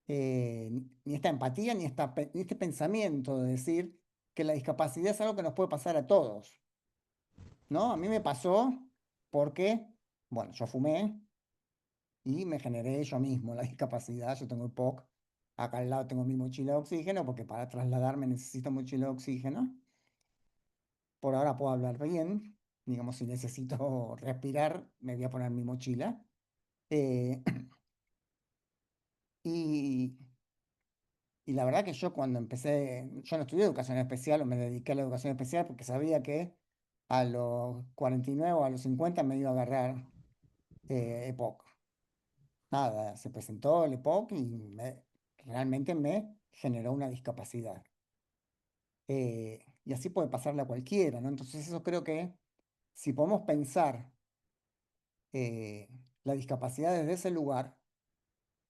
ni esta empatía ni este pensamiento de decir que la discapacidad es algo que nos puede pasar a todos, ¿no? A mí me pasó porque, bueno, yo fumé y me generé yo mismo la discapacidad. Yo tengo el POC, acá al lado tengo mi mochila de oxígeno porque para trasladarme necesito mochila de oxígeno. Por ahora puedo hablar bien, digamos, si necesito respirar, me voy a poner mi mochila. Eh, y, y la verdad que yo cuando empecé, yo no estudié educación especial o me dediqué a la educación especial porque sabía que a los 49 o a los 50 me iba a agarrar EPOC. Nada, se presentó el EPOC y realmente me generó una discapacidad. Y así puede pasarle a cualquiera, ¿no? Entonces eso creo que si podemos pensar eh, la discapacidad desde ese lugar,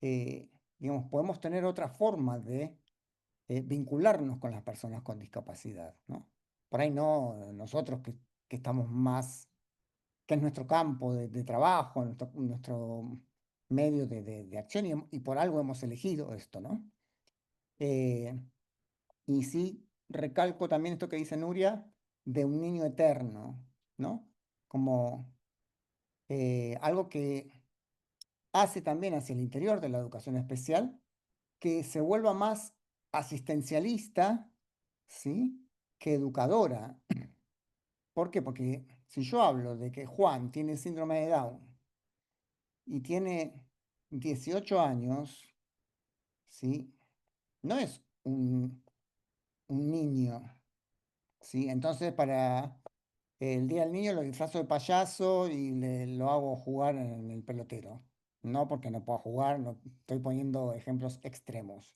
eh, digamos, podemos tener otra forma de vincularnos con las personas con discapacidad, ¿no? Por ahí no nosotros que estamos más, que es nuestro campo de trabajo, nuestro medio de acción y por algo hemos elegido esto, ¿no? Eh, y sí, recalco también esto que dice Nuria de un niño eterno, ¿no? Como algo que hace también hacia el interior de la educación especial que se vuelva más asistencialista, ¿sí? Que educadora. ¿Por qué? Porque si yo hablo de que Juan tiene síndrome de Down y tiene 18 años, ¿sí? No es un niño, ¿sí? Entonces para el Día del Niño lo disfrazo de payaso y lo hago jugar en el pelotero. No porque no pueda jugar, no, estoy poniendo ejemplos extremos.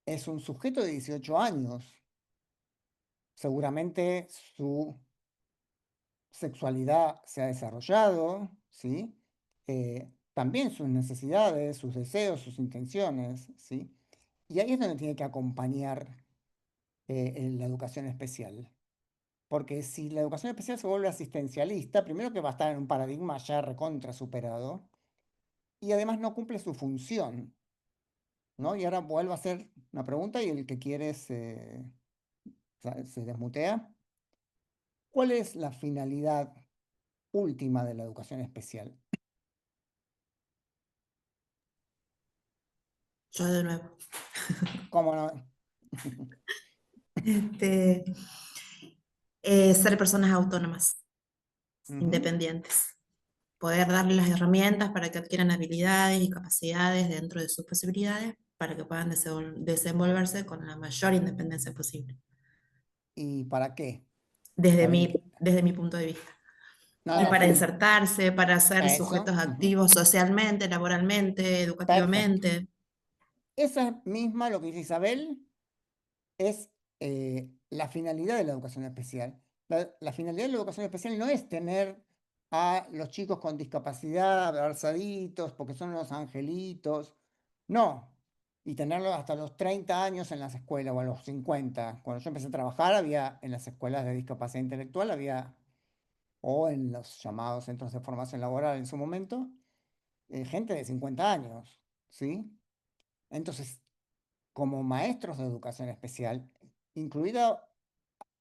Es un sujeto de 18 años. Seguramente su sexualidad se ha desarrollado, ¿sí? También sus necesidades, sus deseos, sus intenciones, ¿sí? Y ahí es donde tiene que acompañar en la educación especial. Porque si la educación especial se vuelve asistencialista, primero que va a estar en un paradigma ya recontra superado, y además no cumple su función, ¿no? Y ahora vuelvo a hacer una pregunta y el que quiere se desmutea. ¿Cuál es la finalidad última de la educación especial? Yo de nuevo. ¿Cómo no? Este, ser personas autónomas, Ujú. independientes. Poder darles las herramientas para que adquieran habilidades y capacidades dentro de sus posibilidades para que puedan desenvolverse con la mayor independencia posible, ¿Y para qué? desde Para mi, desde mi punto de vista. No, Y no, para sí, insertarse, para ser eso. sujetos Ujú. activos socialmente, laboralmente, Perfecto. educativamente. Esa misma, lo que dice Isabel, es la finalidad de la educación especial. La finalidad de la educación especial no es tener a los chicos con discapacidad abrazaditos porque son los angelitos. No. y tenerlo hasta los 30 años en las escuelas o a los 50. Cuando yo empecé a trabajar, había en las escuelas de discapacidad intelectual, había, o en los llamados centros de formación laboral en su momento, gente de 50 años, ¿sí? Entonces, como maestros de educación especial, incluido,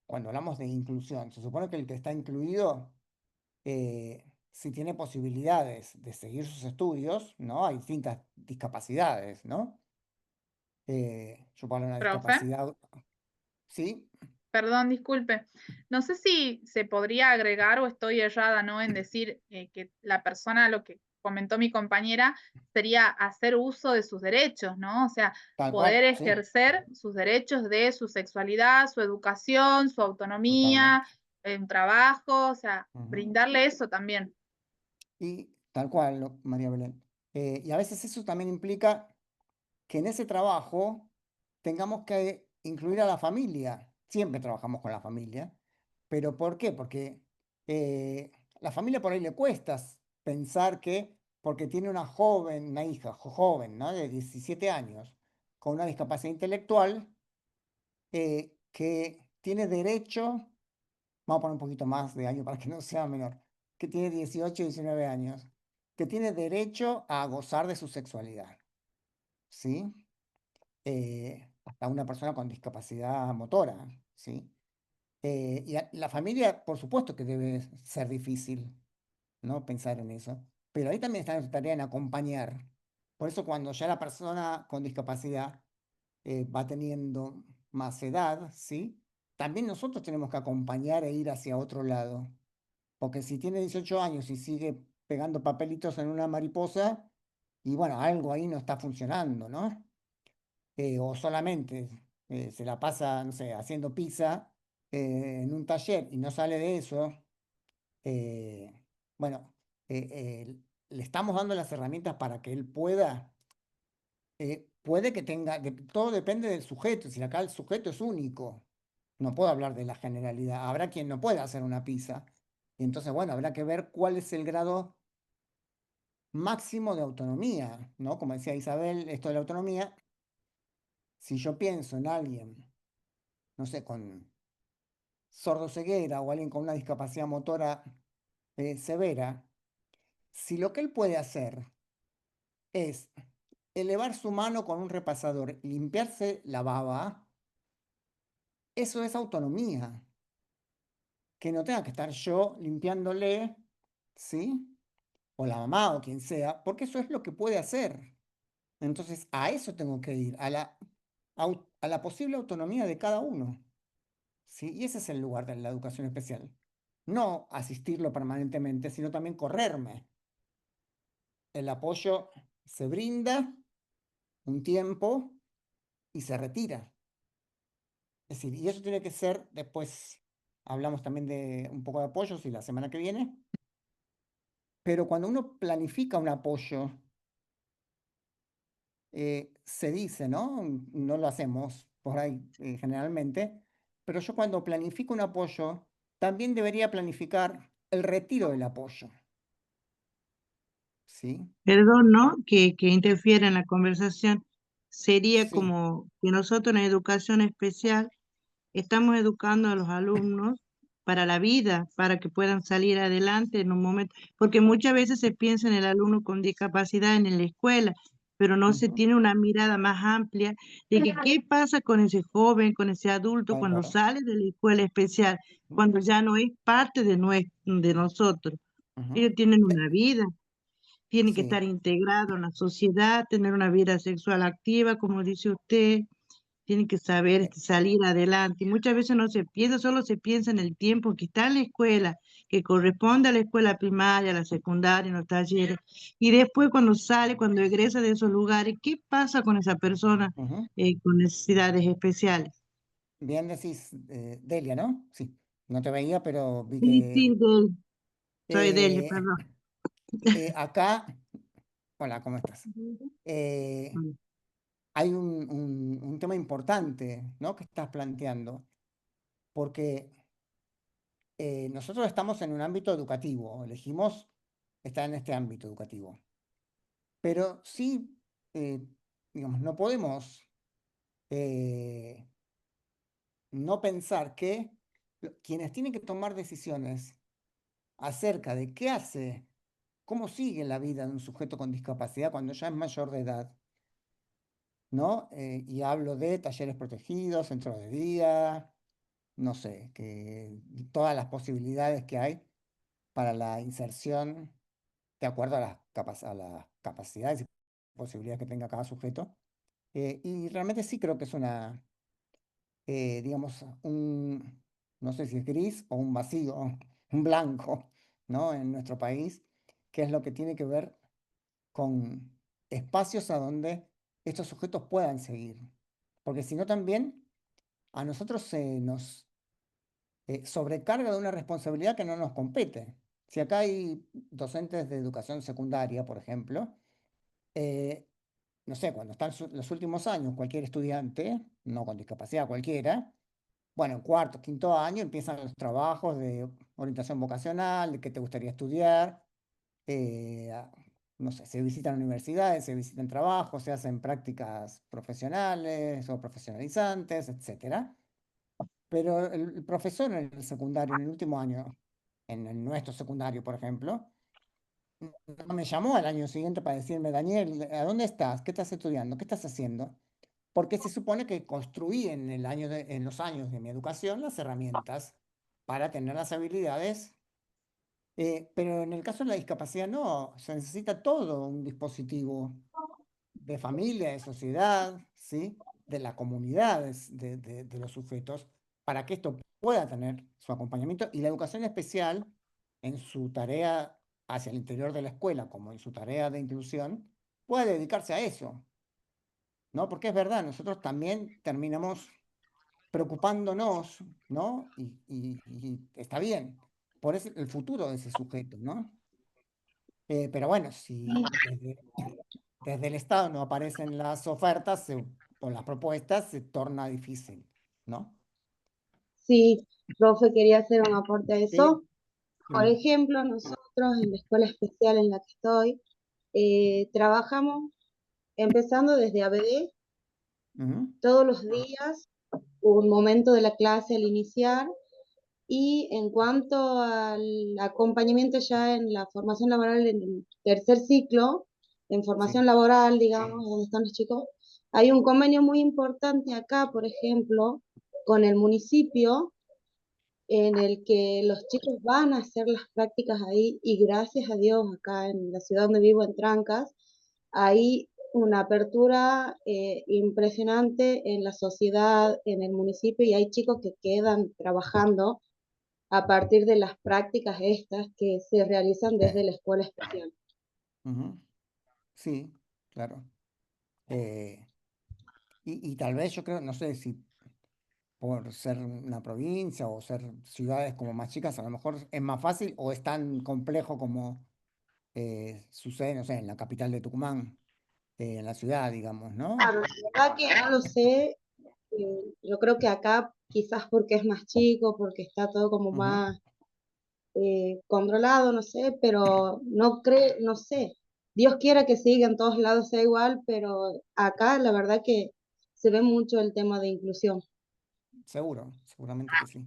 cuando hablamos de inclusión, se supone que el que está incluido, si tiene posibilidades de seguir sus estudios, ¿no? Hay distintas discapacidades, ¿no? Yo puedo hablar de una Profe. discapacidad, ¿sí? Perdón, disculpe. No sé si se podría agregar o estoy errada, ¿no? En decir que la persona, lo que comentó mi compañera, sería hacer uso de sus derechos, ¿no? O sea, Tal poder cual, sí, ejercer sus derechos de su sexualidad, su educación, su autonomía, totalmente. un trabajo, o sea, Ujú. brindarle eso también. Y tal cual, María Belén. Y a veces eso también implica que en ese trabajo tengamos que incluir a la familia. Siempre trabajamos con la familia. ¿Pero por qué? Porque la familia por ahí le cuesta pensar que porque tiene una joven, una hija joven, ¿no? De 17 años, con una discapacidad intelectual, que tiene derecho, vamos a poner un poquito más de año para que no sea menor, que tiene 18, 19 años, que tiene derecho a gozar de su sexualidad, ¿sí? Hasta una persona con discapacidad motora, ¿sí? La familia, por supuesto que debe ser difícil, ¿no? Pensar en eso, pero ahí también está nuestra tarea en acompañar. Por eso cuando ya la persona con discapacidad va teniendo más edad, ¿sí? También nosotros tenemos que acompañar e ir hacia otro lado, porque si tiene 18 años y sigue pegando papelitos en una mariposa, y bueno, algo ahí no está funcionando, ¿no? O solamente se la pasa, no sé, haciendo pizza en un taller y no sale de eso, eh, bueno, le estamos dando las herramientas para que él pueda, puede que tenga, todo depende del sujeto, si acá el sujeto es único, no puedo hablar de la generalidad, habrá quien no pueda hacer una pizza, y entonces, bueno, habrá que ver cuál es el grado máximo de autonomía, ¿no? Como decía Isabel, esto de la autonomía, si yo pienso en alguien, no sé, con sordoceguera o alguien con una discapacidad motora severa, si lo que él puede hacer es elevar su mano con un repasador y limpiarse la baba, eso es autonomía. Que no tenga que estar yo limpiándole, ¿sí? O la mamá o quien sea, porque eso es lo que puede hacer. Entonces, a eso tengo que ir, a la posible autonomía de cada uno, ¿sí? Y ese es el lugar de la educación especial. No asistirlo permanentemente, sino también correrme. El apoyo se brinda un tiempo y se retira. Es decir, y eso tiene que ser, después hablamos también de un poco de apoyos y la semana que viene, pero cuando uno planifica un apoyo, se dice, ¿no? No lo hacemos por ahí generalmente, pero yo cuando planifico un apoyo, también debería planificar el retiro del apoyo, ¿sí? Perdón, ¿no? Que interfiera en la conversación. Sería Sí. como que nosotros en educación especial estamos educando a los alumnos para la vida, para que puedan salir adelante en un momento, porque muchas veces se piensa en el alumno con discapacidad en la escuela, pero no se Ujú, tiene una mirada más amplia de que qué pasa con ese joven, con ese adulto cuando claro. sale de la escuela especial, cuando ya no es parte de nosotros. Ujú. Ellos tienen una vida, tienen que estar Sí. integrados en la sociedad, tener una vida sexual activa, como dice usted, tienen que saber eh, salir adelante. Y muchas veces no se piensa, solo se piensa en el tiempo que está en la escuela, que corresponde a la escuela primaria, a la secundaria, en los talleres. Y después cuando sale, cuando egresa de esos lugares, ¿qué pasa con esa persona ujú. con necesidades especiales? Bien decís, Delia, ¿no? Sí. No te veía, pero vi Sí, sí, que soy Delia, eh, perdón. acá, hola, ¿cómo estás? Eh, Mm. hay un tema importante, ¿no? Que estás planteando, porque nosotros estamos en un ámbito educativo, elegimos estar en este ámbito educativo, pero sí digamos, no podemos no pensar que quienes tienen que tomar decisiones acerca de qué hace, cómo sigue la vida de un sujeto con discapacidad cuando ya es mayor de edad, ¿no? Y hablo de talleres protegidos, centros de día, no sé, que todas las posibilidades que hay para la inserción de acuerdo a a las capacidades y posibilidades que tenga cada sujeto. Y realmente sí creo que es digamos, no sé si es gris o un vacío, un blanco, ¿no? En nuestro país, que es lo que tiene que ver con espacios a donde estos sujetos puedan seguir. Porque si no también a nosotros se nos sobrecarga de una responsabilidad que no nos compete. Si acá hay docentes de educación secundaria, por ejemplo, eh, no sé, cuando están los últimos años, cualquier estudiante, no con discapacidad cualquiera, bueno, en cuarto, quinto año empiezan los trabajos de orientación vocacional, de qué te gustaría estudiar, no sé, se visitan universidades, se visitan trabajos, se hacen prácticas profesionales o profesionalizantes, etcétera. Pero el profesor en el secundario, en el último año, en el nuestro secundario, por ejemplo, no me llamó al año siguiente para decirme, Daniel, ¿a dónde estás? ¿Qué estás estudiando? ¿Qué estás haciendo? Porque se supone que construí en los años de mi educación las herramientas para tener las habilidades, pero en el caso de la discapacidad no, se necesita todo un dispositivo de familia, de sociedad, ¿sí? De la comunidad, de los sujetos, para que esto pueda tener su acompañamiento. Y la educación especial, en su tarea hacia el interior de la escuela, como en su tarea de inclusión, puede dedicarse a eso, ¿no? Porque es verdad, nosotros también terminamos preocupándonos, ¿no? Y está bien, por el futuro de ese sujeto, ¿no? Pero bueno, si desde el Estado no aparecen las ofertas o las propuestas, se torna difícil, ¿no? Sí, profe, quería hacer un aporte a Sí, eso. Por dime. ejemplo, nosotros en la escuela especial en la que estoy, trabajamos empezando desde ABD Ujú, todos los días, un momento de la clase al iniciar, y en cuanto al acompañamiento ya en la formación laboral en el tercer ciclo, en sí. formación laboral, digamos, donde están los chicos, hay un convenio muy importante acá, por ejemplo, con el municipio, en el que los chicos van a hacer las prácticas ahí y gracias a Dios acá en la ciudad donde vivo, en Trancas, hay una apertura impresionante en la sociedad, en el municipio, y hay chicos que quedan trabajando a partir de las prácticas estas que se realizan desde la escuela especial. Ujú, sí, claro. Eh, y tal vez yo creo, no sé si por ser una provincia o ser ciudades como más chicas, a lo mejor es más fácil o es tan complejo como sucede, no sé, en la capital de Tucumán, en la ciudad, digamos, ¿no? Claro, la verdad que no lo sé, yo creo que acá quizás porque es más chico, porque está todo como Ujú, más controlado, no sé, pero no sé. Dios quiera que siga en todos lados sea igual, pero acá la verdad que se ve mucho el tema de inclusión. seguro, seguramente que sí.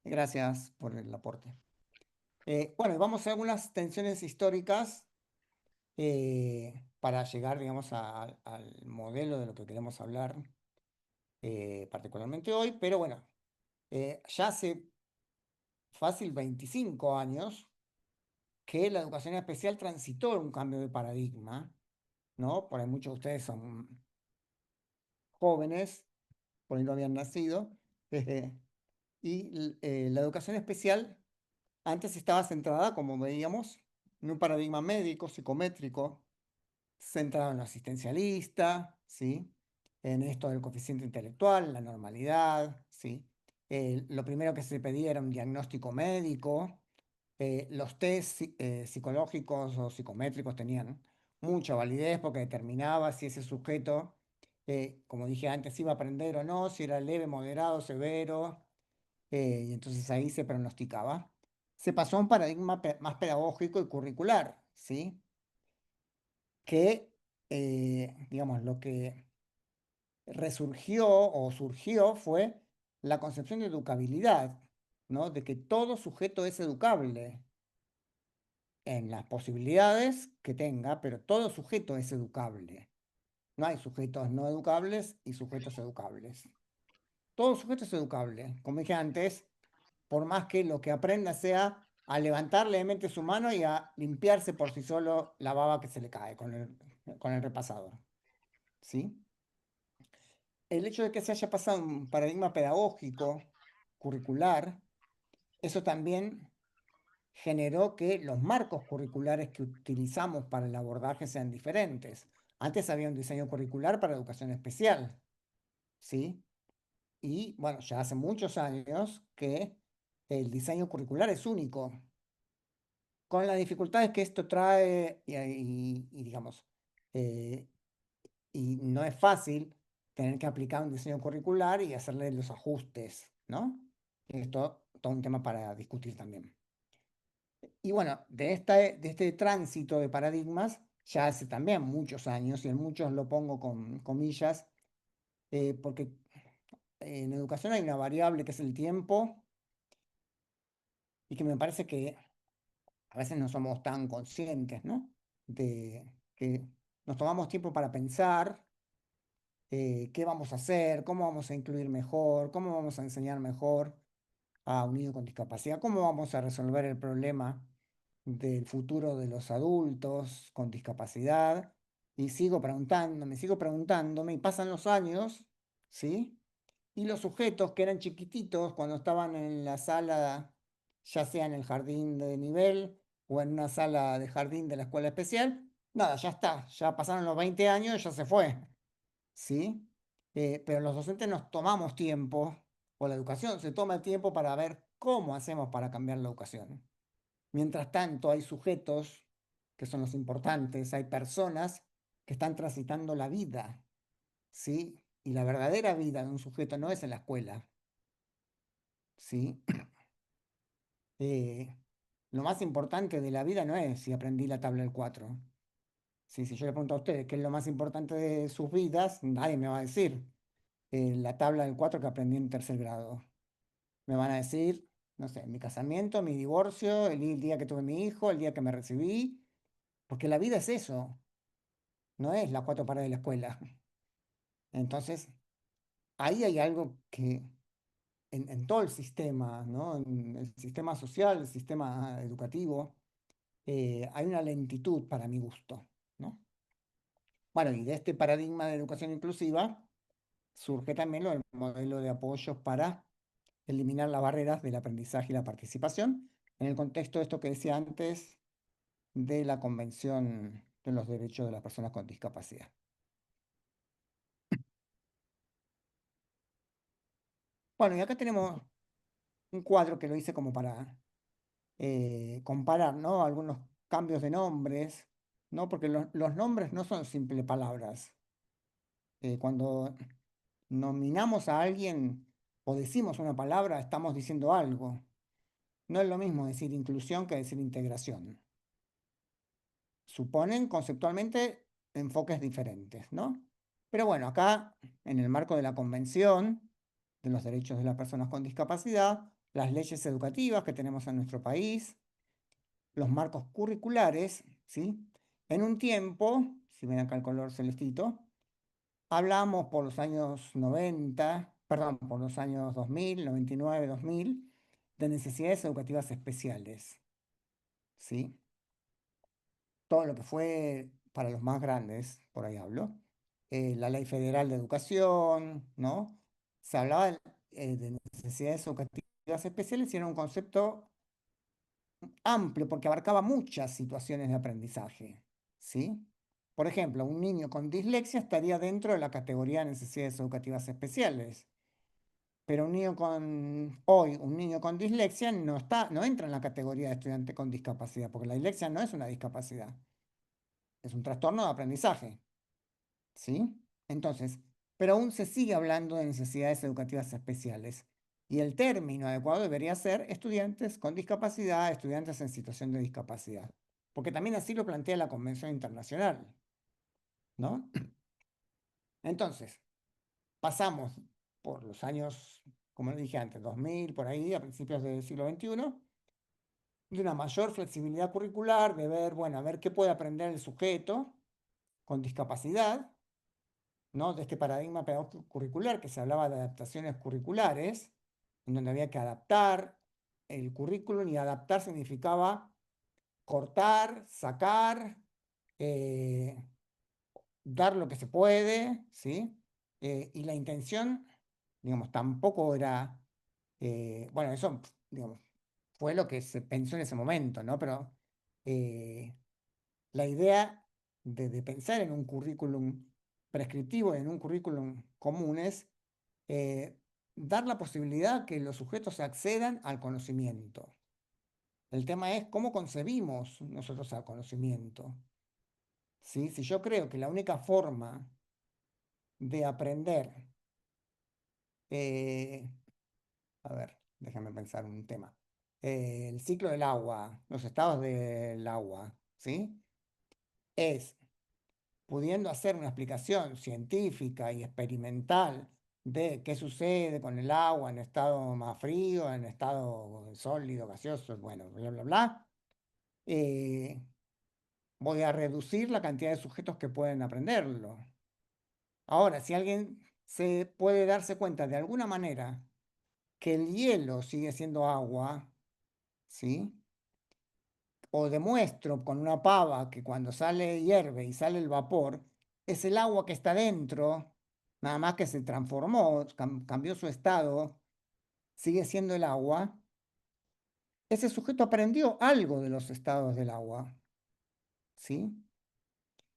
Gracias por el aporte. Bueno, y vamos a algunas tensiones históricas para llegar, digamos, al modelo de lo que queremos hablar particularmente hoy, pero bueno, ya hace fácil 25 años que la educación especial transitó un cambio de paradigma, ¿no? Por ahí muchos de ustedes son jóvenes, por ahí no habían nacido, y la educación especial antes estaba centrada, como veíamos, en un paradigma médico, psicométrico, centrado en lo asistencialista, ¿sí? En esto del coeficiente intelectual, la normalidad, ¿sí? Lo primero que se pedía era un diagnóstico médico. Los test psicológicos o psicométricos tenían mucha validez porque determinaba si ese sujeto, como dije antes, iba a aprender o no, si era leve, moderado, severo, y entonces ahí se pronosticaba. Se pasó a un paradigma más pedagógico y curricular, ¿sí? Que digamos, lo que resurgió o surgió fue la concepción de educabilidad, ¿no? De que todo sujeto es educable en las posibilidades que tenga, pero todo sujeto es educable. No hay sujetos no educables y sujetos educables. Todo sujeto es educable. Como dije antes, por más que lo que aprenda sea a levantar levemente su mano y a limpiarse por sí solo la baba que se le cae con el repasador. ¿Sí? El hecho de que se haya pasado un paradigma pedagógico, curricular, eso también generó que los marcos curriculares que utilizamos para el abordaje sean diferentes. Antes había un diseño curricular para educación especial, ¿sí? Y bueno, ya hace muchos años que el diseño curricular es único, con las dificultades que esto trae y, digamos, eh, y no es fácil tener que aplicar un diseño curricular y hacerle los ajustes, ¿no? Esto todo un tema para discutir también. Y bueno, de este tránsito de paradigmas, ya hace también muchos años, y en muchos lo pongo con comillas, porque en educación hay una variable que es el tiempo, y que me parece que a veces no somos tan conscientes, ¿no? De que nos tomamos tiempo para pensar qué vamos a hacer, cómo vamos a incluir mejor, cómo vamos a enseñar mejor a un niño con discapacidad, cómo vamos a resolver el problema del futuro de los adultos con discapacidad. Y sigo preguntándome, y pasan los años, ¿sí? Y los sujetos que eran chiquititos cuando estaban en la sala, ya sea en el jardín de nivel o en una sala de jardín de la escuela especial, nada, ya está, ya pasaron los 20 años, ya se fue, ¿sí? Pero los docentes nos tomamos tiempo, o la educación se toma el tiempo para ver cómo hacemos para cambiar la educación. Mientras tanto, hay sujetos que son los importantes, hay personas que están transitando la vida, ¿sí? Y la verdadera vida de un sujeto no es en la escuela, ¿sí? Eh, lo más importante de la vida no es si aprendí la tabla del 4. ¿Sí? Si yo le pregunto a ustedes qué es lo más importante de sus vidas, nadie me va a decir la tabla del 4 que aprendí en tercer grado. Me van a decir, no sé, mi casamiento, mi divorcio, el día que tuve mi hijo, el día que me recibí, porque la vida es eso, no es las 4 paredes de la escuela. Entonces, ahí hay algo que en todo el sistema, ¿no? En el sistema social, el sistema educativo, hay una lentitud para mi gusto, ¿no? Bueno, y de este paradigma de educación inclusiva surge también el modelo de apoyos para eliminar las barreras del aprendizaje y la participación en el contexto de esto que decía antes de la Convención de los Derechos de las Personas con Discapacidad. Bueno, y acá tenemos un cuadro que lo hice como para comparar, ¿no? Algunos cambios de nombres, ¿no? Porque los nombres no son simples palabras. Cuando nominamos a alguien o decimos una palabra, estamos diciendo algo. No es lo mismo decir inclusión que decir integración. Suponen conceptualmente enfoques diferentes, ¿no? Pero bueno, acá, en el marco de la Convención de los Derechos de las Personas con Discapacidad, las leyes educativas que tenemos en nuestro país, los marcos curriculares, ¿sí? En un tiempo, si ven acá el color celestito, hablamos por los años 90, perdón, por los años 2000, 99, 2000, de necesidades educativas especiales, ¿sí? Todo lo que fue para los más grandes, por ahí hablo, la Ley Federal de Educación, ¿no? Se hablaba de necesidades educativas especiales y era un concepto amplio porque abarcaba muchas situaciones de aprendizaje, ¿sí? Por ejemplo, un niño con dislexia estaría dentro de la categoría de necesidades educativas especiales, pero un niño con dislexia no entra en la categoría de estudiante con discapacidad, porque la dislexia no es una discapacidad, es un trastorno de aprendizaje, ¿sí? Entonces, pero aún se sigue hablando de necesidades educativas especiales. Y el término adecuado debería ser estudiantes con discapacidad, estudiantes en situación de discapacidad. Porque también así lo plantea la Convención Internacional. ¿no? Entonces, pasamos por los años, como lo dije antes, 2000, por ahí, a principios del siglo XXI, de una mayor flexibilidad curricular, de ver, bueno, a ver qué puede aprender el sujeto con discapacidad, ¿no? De este paradigma pedagógico curricular que se hablaba de adaptaciones curriculares, en donde había que adaptar el currículum, y adaptar significaba cortar, sacar, eh, dar lo que se puede, ¿sí? Y la intención, digamos, tampoco era, bueno, eso, digamos, fue lo que se pensó en ese momento, ¿no? Pero eh, la idea de pensar en un currículum prescriptivo, en un currículum común, es dar la posibilidad que los sujetos accedan al conocimiento. El tema es cómo concebimos nosotros al conocimiento. ¿Sí? Si yo creo que la única forma de aprender, eh, a ver, déjame pensar un tema. El ciclo del agua, los estados del agua, ¿sí? Es pudiendo hacer una explicación científica y experimental de qué sucede con el agua en estado más frío, en estado sólido, gaseoso, bueno, bla, bla, bla, eh, voy a reducir la cantidad de sujetos que pueden aprenderlo. Ahora, si alguien se puede darse cuenta de alguna manera que el hielo sigue siendo agua, ¿sí? O demuestro con una pava que cuando sale hierve y sale el vapor, es el agua que está dentro, nada más que se transformó, cambió su estado, sigue siendo el agua. Ese sujeto aprendió algo de los estados del agua, ¿sí?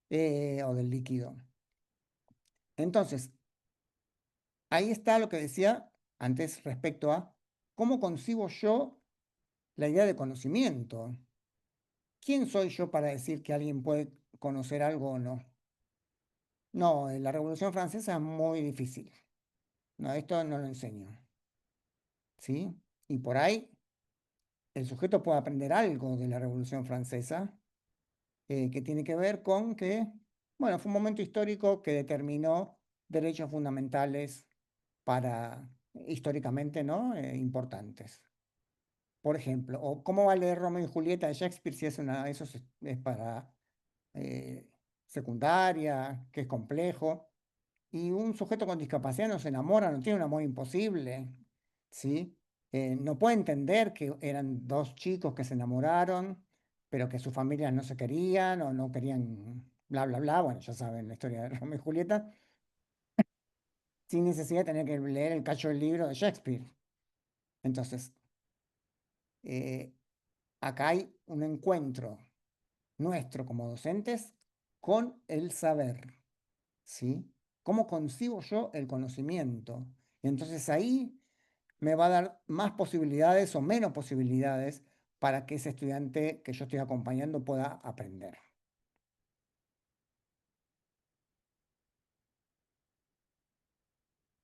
O del líquido. Entonces, ahí está lo que decía antes respecto a cómo concibo yo la idea de conocimiento. ¿Quién soy yo para decir que alguien puede conocer algo o no? No, la Revolución Francesa es muy difícil. No, esto no lo enseño. ¿Sí? Y por ahí el sujeto puede aprender algo de la Revolución Francesa, que tiene que ver con que, bueno, fue un momento histórico que determinó derechos fundamentales para, históricamente, ¿no? Importantes. Por ejemplo, o cómo va a leer Romeo y Julieta de Shakespeare si eso es para eh, secundaria, que es complejo. Y un sujeto con discapacidad no se enamora, no tiene un amor imposible, ¿sí? No puede entender que eran dos chicos que se enamoraron, pero que sus familias no se querían o no querían, bla, bla, bla. Bueno, ya saben la historia de Romeo y Julieta, sin necesidad de tener que leer el cacho del libro de Shakespeare. Entonces, eh, acá hay un encuentro nuestro como docentes con el saber, ¿sí? ¿Cómo concibo yo el conocimiento? Y entonces ahí me va a dar más posibilidades o menos posibilidades para que ese estudiante que yo estoy acompañando pueda aprender.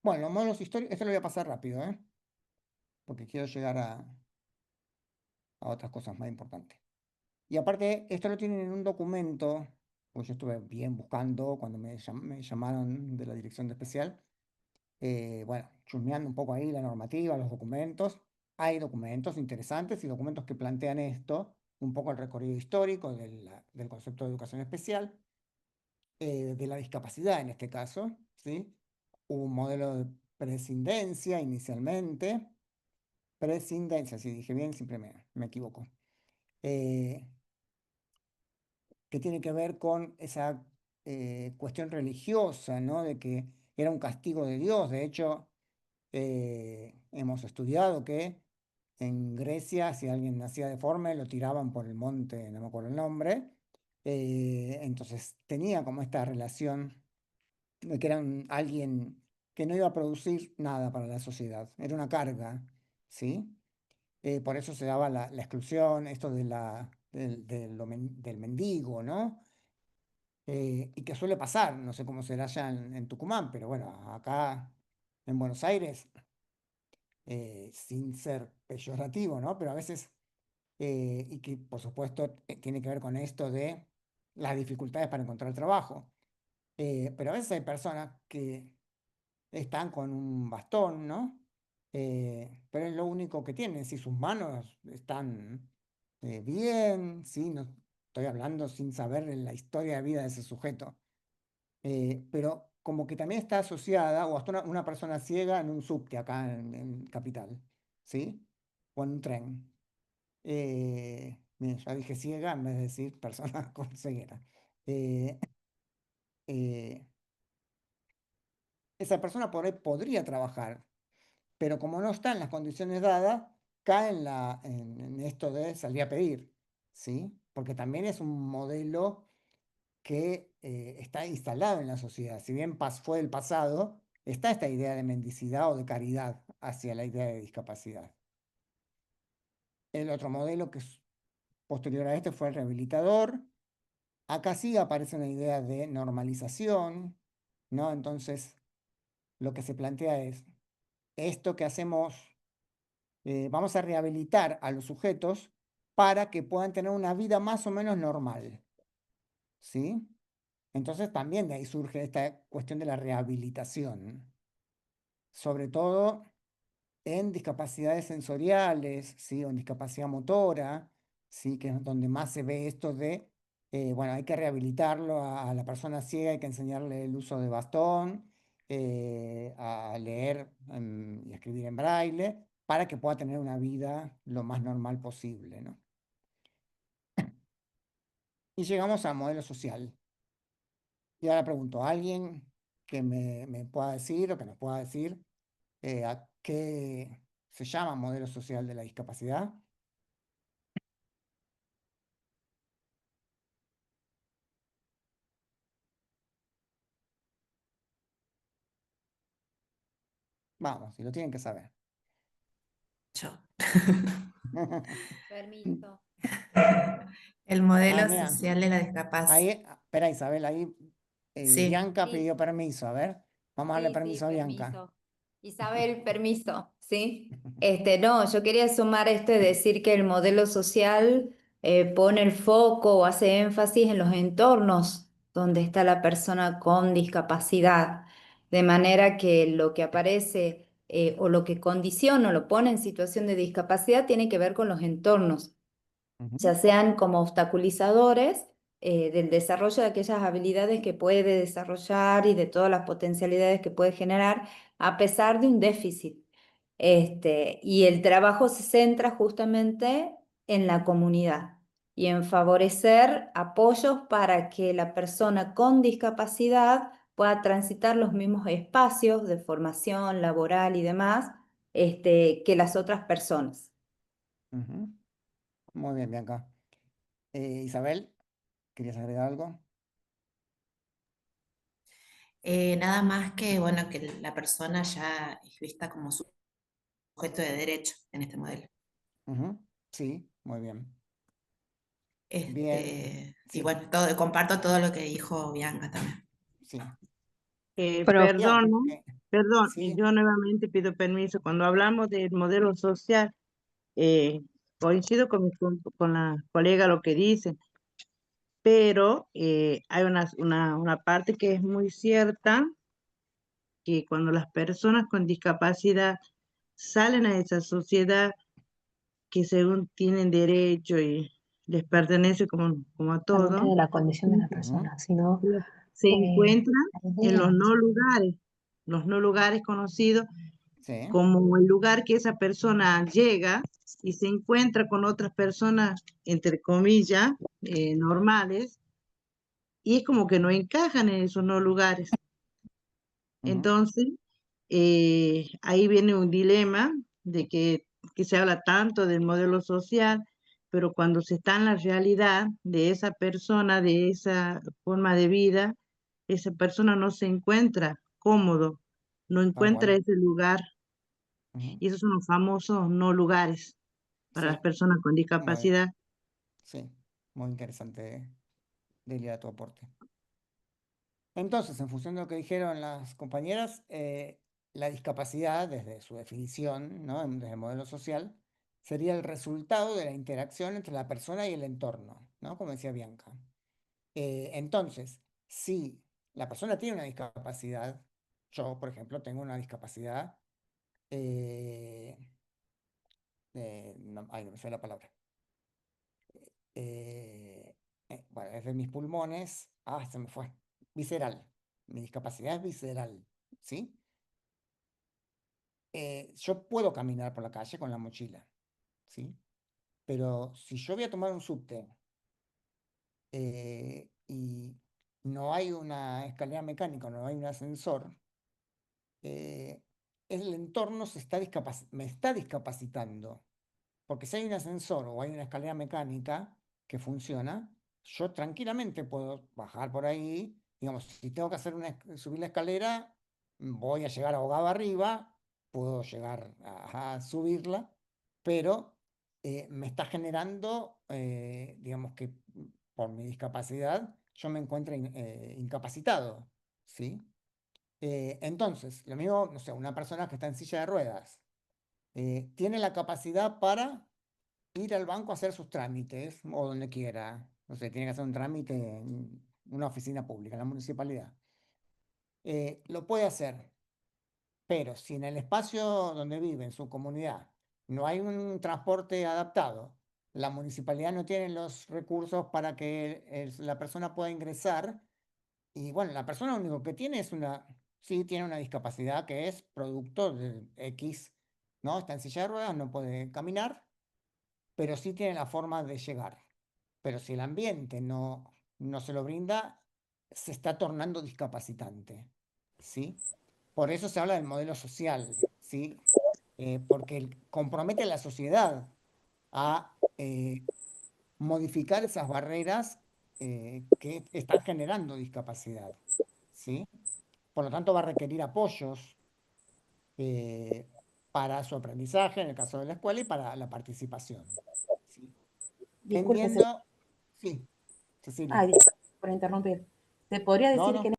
Bueno, los modelos históricos, esto lo voy a pasar rápido, ¿eh? Porque quiero llegar a otras cosas más importantes. Y aparte, esto lo tienen en un documento, pues yo estuve bien buscando cuando me llamaron de la dirección de especial. Bueno, chusmeando un poco ahí la normativa, los documentos. Hay documentos interesantes y documentos que plantean esto, un poco el recorrido histórico del concepto de educación especial, de la discapacidad en este caso, ¿sí? Hubo un modelo de prescindencia inicialmente. Prescindencia, si dije bien, siempre me equivoco. eh, que tiene que ver con esa cuestión religiosa, ¿no? De que era un castigo de Dios. De hecho, hemos estudiado que en Grecia, si alguien nacía deforme, lo tiraban por el monte, no me acuerdo el nombre. Entonces tenía como esta relación de que era alguien que no iba a producir nada para la sociedad, era una carga, ¿sí? Por eso se daba la exclusión, esto del mendigo, ¿no? Y que suele pasar, no sé cómo será allá en Tucumán, pero bueno, acá en Buenos Aires, sin ser peyorativo, ¿no? Pero a veces, y que por supuesto tiene que ver con esto de las dificultades para encontrar trabajo. Pero a veces hay personas que están con un bastón, ¿no? Pero es lo único que tienen, si sus manos están bien, ¿sí? No estoy hablando sin saber la historia de vida de ese sujeto, pero como que también está asociada, o hasta una persona ciega en un subte acá en Capital, ¿sí? O en un tren. Miren, ya dije ciega en vez de decir persona con ceguera. Eh, eh, Esa persona podría trabajar, pero como no está en las condiciones dadas, cae en esto de salir a pedir, ¿sí? Porque también es un modelo que está instalado en la sociedad. Si bien fue el pasado, está esta idea de mendicidad o de caridad hacia la idea de discapacidad. El otro modelo que es posterior a este fue el rehabilitador. Acá sí aparece una idea de normalización, ¿no? Entonces, lo que se plantea es, esto que hacemos, vamos a rehabilitar a los sujetos para que puedan tener una vida más o menos normal, ¿sí? Entonces también de ahí surge esta cuestión de la rehabilitación, sobre todo en discapacidades sensoriales, ¿sí? O en discapacidad motora, ¿sí? Que es donde más se ve esto de, bueno, hay que rehabilitarlo a la persona ciega, hay que enseñarle el uso de bastón, a leer y escribir en braille, para que pueda tener una vida lo más normal posible, ¿no? Y llegamos al modelo social. Y ahora pregunto, ¿alguien que me pueda decir o que nos pueda decir a qué se llama modelo social de la discapacidad? Vamos, si lo tienen que saber. Yo. Permiso. El modelo Mira, social de la discapacidad. ahí, espera Isabel, ahí Sí. Bianca Sí, pidió permiso, a ver, vamos a darle sí, permiso a Bianca. permiso. Isabel, permiso, ¿sí? No, yo quería sumar esto y decir que el modelo social pone el foco o hace énfasis en los entornos donde está la persona con discapacidad, de manera que lo que aparece o lo que condiciona o lo pone en situación de discapacidad tiene que ver con los entornos, Ujú, ya sean como obstaculizadores del desarrollo de aquellas habilidades que puede desarrollar y de todas las potencialidades que puede generar a pesar de un déficit. Y el trabajo se centra justamente en la comunidad y en favorecer apoyos para que la persona con discapacidad pueda transitar los mismos espacios de formación laboral y demás, que las otras personas. ujú. Muy bien, Bianca. Isabel, ¿querías agregar algo? Nada más que, bueno, que la persona ya es vista como sujeto de derecho en este modelo. Ujú, sí, muy bien. Bien, Y sí, bueno, comparto todo lo que dijo Bianca también. sí. Perdón, Bianca, ¿no? Perdón, y sí. yo nuevamente pido permiso. Cuando hablamos del modelo social, eh, coincido con la colega lo que dice, pero hay una parte que es muy cierta, que cuando las personas con discapacidad salen a esa sociedad que según tienen derecho y les pertenece como a Solamente todos, de la condición de la Ujú, persona, sino se eh, encuentran la en idea. los no lugares conocidos sí. como el lugar que esa persona llega y se encuentra con otras personas, entre comillas, normales, y es como que no encajan en esos no lugares. Ujú, Entonces, ahí viene un dilema de que se habla tanto del modelo social, pero cuando se está en la realidad de esa persona, de esa forma de vida, esa persona no se encuentra cómodo, no tal encuentra cual. ese lugar. Ujú, Y esos son los famosos no lugares para las sí, personas con muy, discapacidad. sí, muy interesante, Delia, tu aporte. Entonces, en función de lo que dijeron las compañeras, la discapacidad, desde su definición, ¿no? Desde el modelo social, sería el resultado de la interacción entre la persona y el entorno, ¿no? Como decía Bianca. Entonces, si la persona tiene una discapacidad. Yo, por ejemplo, tengo una discapacidad, no me sé la palabra. Bueno, es de mis pulmones, se me fue, visceral. Mi discapacidad es visceral, ¿sí? Yo puedo caminar por la calle con la mochila, ¿sí? Pero si yo voy a tomar un subte y no hay una escalera mecánica, no hay un ascensor, el entorno me está discapacitando. Porque si hay un ascensor o hay una escalera mecánica que funciona, yo tranquilamente puedo bajar por ahí. Digamos, si tengo que subir la escalera, voy a llegar ahogado arriba, puedo llegar a subirla, pero me está generando, digamos que por mi discapacidad, yo me encuentro incapacitado, ¿sí? Entonces, lo mismo, no sé, una persona que está en silla de ruedas, tiene la capacidad para ir al banco a hacer sus trámites o donde quiera. No sé, tiene que hacer un trámite en una oficina pública, en la municipalidad. Lo puede hacer, pero si en el espacio donde vive, en su comunidad, no hay un transporte adaptado, la municipalidad no tiene los recursos para que la persona pueda ingresar, y bueno, la persona lo único que tiene sí tiene una discapacidad que es producto de X, ¿no? Está en silla de ruedas, no puede caminar, pero sí tiene la forma de llegar. Pero si el ambiente no se lo brinda, se está tornando discapacitante, ¿sí? Por eso se habla del modelo social, ¿sí? Porque compromete a la sociedad a modificar esas barreras que están generando discapacidad, ¿sí? Por lo tanto, va a requerir apoyos eh, para su aprendizaje, en el caso de la escuela, y para la participación, ¿sí? Disculpe, Tendiendo, sí, Cecilia. ay, disculpe por interrumpir. ¿Se podría No, decir que no,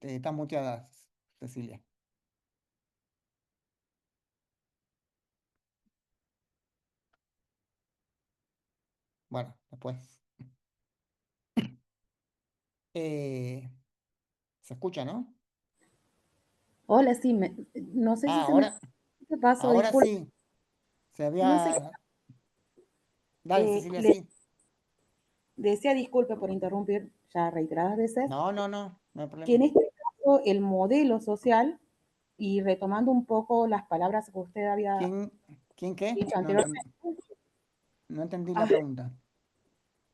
está muteada, Cecilia. Bueno, después. Eh, ¿Se escucha, no? hola, sí, no sé si se me Ahora, qué pasó, ahora disculpe, sí. Se no sé, había. Dale, Cecilia, le sí. decía disculpe por interrumpir ya reiteradas veces, No, no, no, no hay que en problema. este caso el modelo social, y retomando un poco las palabras que usted había ¿Quién, quién qué? dicho No, anteriormente, no entendí la ah, pregunta.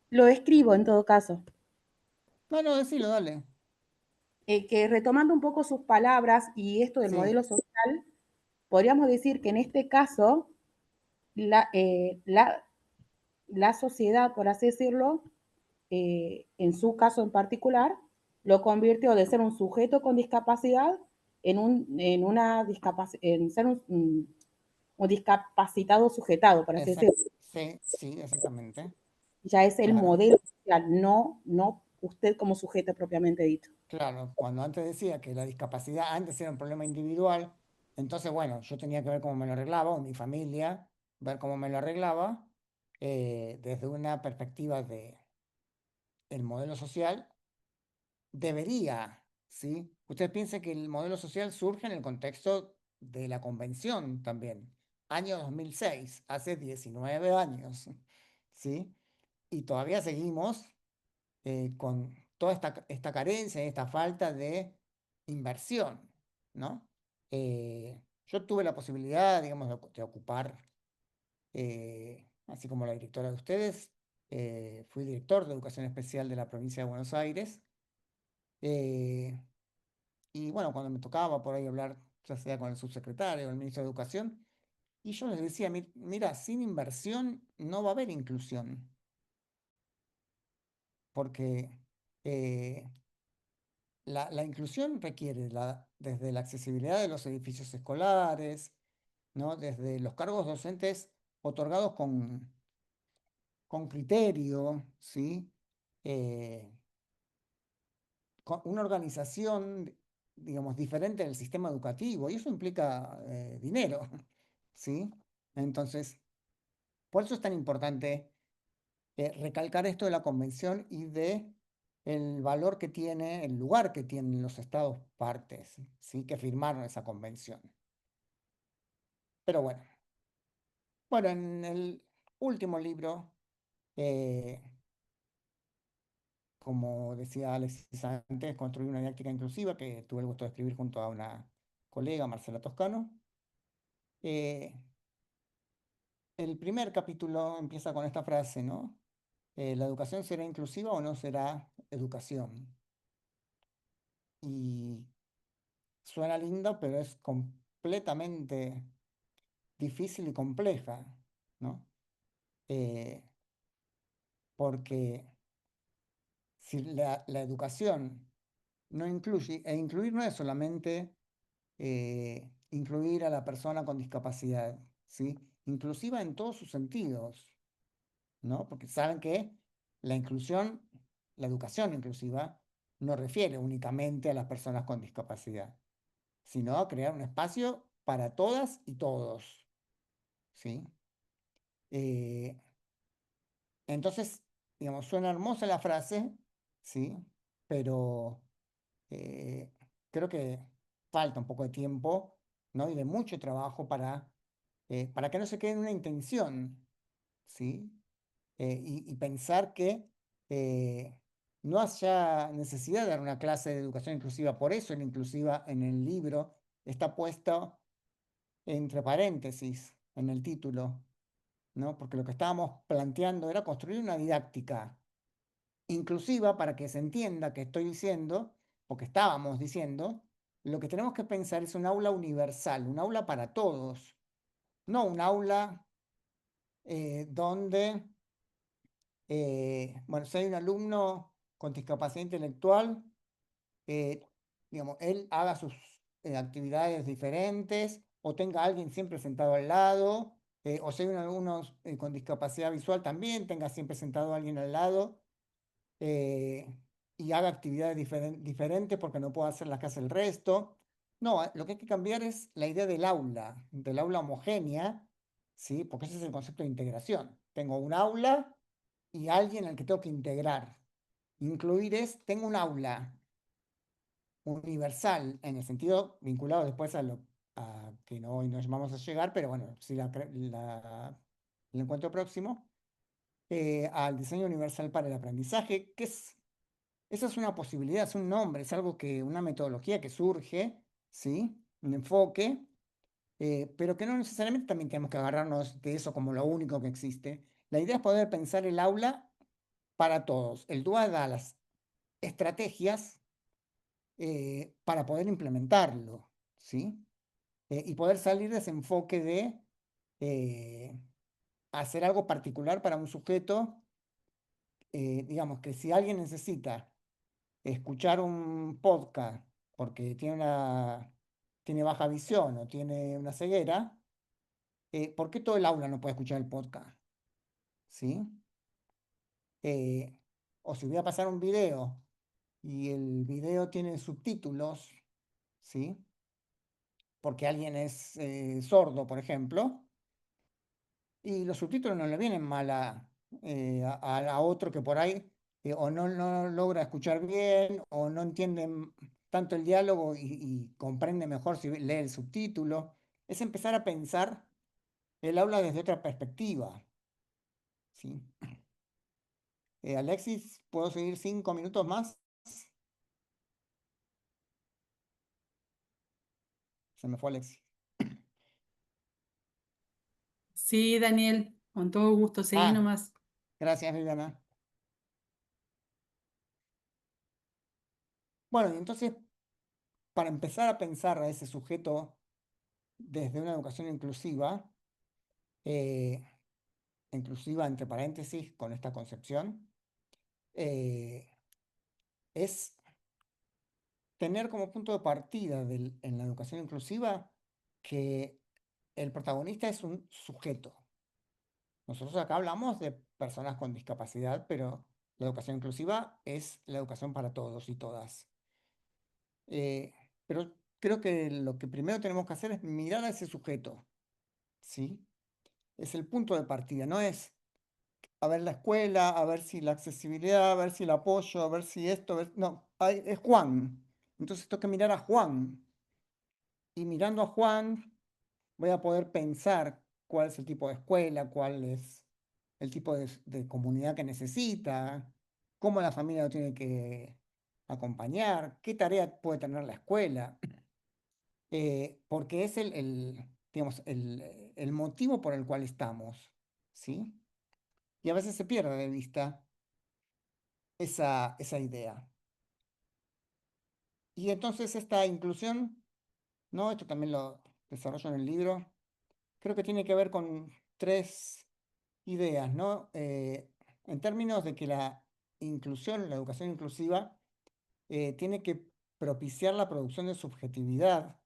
lo escribo en todo caso, No, no, decilo, dale. que retomando un poco sus palabras y esto del Sí, modelo social, podríamos decir que en este caso la, la sociedad, por así decirlo, en su caso en particular, lo convirtió de ser un sujeto con discapacidad en ser un discapacitado sujetado, por así decirlo. sí, sí, exactamente. Ya es el Claro, modelo social, no usted como sujeto propiamente dicho. claro. Cuando antes decía que la discapacidad antes era un problema individual, entonces, bueno, yo tenía que ver cómo me lo arreglaba, o mi familia, ver cómo me lo arreglaba, desde una perspectiva de el modelo social debería, ¿sí? Usted piense que el modelo social surge en el contexto de la convención también, año 2006, hace 19 años, ¿sí? Y todavía seguimos con toda esta carencia, esta falta de inversión, ¿no? Yo tuve la posibilidad, digamos, de ocupar, así como la directora de ustedes, fui director de Educación Especial de la provincia de Buenos Aires. eh, y bueno, cuando me tocaba por ahí hablar, ya sea con el subsecretario o el ministro de Educación, y yo les decía, mira, sin inversión no va a haber inclusión, porque eh, la inclusión requiere desde la accesibilidad de los edificios escolares, ¿no? Desde los cargos docentes otorgados con criterio, ¿sí? Eh, con una organización, digamos, diferente del sistema educativo, y eso implica dinero, ¿sí? Entonces, por eso es tan importante recalcar esto de la convención y de el valor que tiene, el lugar que tienen los estados partes, ¿sí? Que firmaron esa convención. Pero bueno, en el último libro, eh, como decía Alexis antes, construir una didáctica inclusiva, que tuve el gusto de escribir junto a una colega, Marcela Toscano. El primer capítulo empieza con esta frase, ¿no? ¿La educación será inclusiva o no será educación? Y suena lindo, pero es completamente difícil y compleja, ¿no? Eh, porque si la educación no incluye, e incluir no es solamente incluir a la persona con discapacidad, ¿sí? Inclusiva en todos sus sentidos, ¿no? Porque saben que la inclusión, la educación inclusiva, no refiere únicamente a las personas con discapacidad, sino a crear un espacio para todas y todos, ¿sí? Eh, entonces, digamos, suena hermosa la frase, ¿sí? Pero eh, creo que falta un poco de tiempo, ¿no? Y de mucho trabajo para que no se quede en una intención, ¿sí? Y pensar que eh, no haya necesidad de dar una clase de educación inclusiva. Por eso en inclusiva en el libro está puesto entre paréntesis en el título, ¿no? Porque lo que estábamos planteando era construir una didáctica inclusiva para que se entienda que estoy diciendo, o que estábamos diciendo, lo que tenemos que pensar es un aula universal, un aula para todos, no un aula donde bueno, si hay un alumno con discapacidad intelectual, eh, digamos, él haga sus actividades diferentes o tenga a alguien siempre sentado al lado, o si hay un alumno con discapacidad visual también, tenga siempre sentado a alguien al lado eh, y haga actividades diferentes porque no puede hacer las que hace el resto. No, lo que hay que cambiar es la idea del aula homogénea, ¿sí? Porque ese es el concepto de integración. Tengo un aula y alguien al que tengo que integrar. Incluir es, tengo un aula universal, en el sentido vinculado después a que no, hoy nos llamamos a llegar, pero bueno, si el encuentro próximo, al diseño universal para el aprendizaje, esa es una posibilidad, es un nombre, es algo que, una metodología que surge, ¿sí? Un enfoque, pero que no necesariamente también tenemos que agarrarnos de eso como lo único que existe. La idea es poder pensar el aula para todos. El DUA da las estrategias para poder implementarlo, ¿sí? Y poder salir de ese enfoque de eh, hacer algo particular para un sujeto, digamos que si alguien necesita escuchar un podcast porque tiene baja visión o tiene una ceguera, ¿por qué todo el aula no puede escuchar el podcast? ¿Sí? Eh, o si voy a pasar un video y el video tiene subtítulos, ¿sí? Porque alguien es sordo, por ejemplo, y los subtítulos no le vienen mal a otro que por ahí o no logra escuchar bien o no entiende tanto el diálogo y comprende mejor si lee el subtítulo. Es empezar a pensar el aula desde otra perspectiva, ¿sí? Alexis, ¿puedo seguir 5 minutos más? Se me fue Alexis. Sí, Daniel, con todo gusto, seguí Ah, nomás. gracias, Viviana. Bueno, y entonces, para empezar a pensar a ese sujeto desde una educación inclusiva, eh, inclusiva entre paréntesis con esta concepción, eh, es tener como punto de partida en la educación inclusiva que el protagonista es un sujeto. Nosotros acá hablamos de personas con discapacidad, pero la educación inclusiva es la educación para todos y todas. Eh, pero creo que lo que primero tenemos que hacer es mirar a ese sujeto, ¿sí? Es el punto de partida, no es a ver la escuela, a ver si la accesibilidad, a ver si el apoyo, a ver si esto, no, es Juan. Entonces tengo que mirar a Juan. Y mirando a Juan, voy a poder pensar cuál es el tipo de escuela, cuál es el tipo de comunidad que necesita, cómo la familia lo tiene que acompañar, qué tarea puede tener la escuela, porque es digamos, el motivo por el cual estamos, ¿sí? Y a veces se pierde de vista esa idea. Y entonces esta inclusión, ¿no? Esto también lo desarrollo en el libro, creo que tiene que ver con tres ideas, ¿no? En términos de que la inclusión, la educación inclusiva, tiene que propiciar la producción de subjetividad,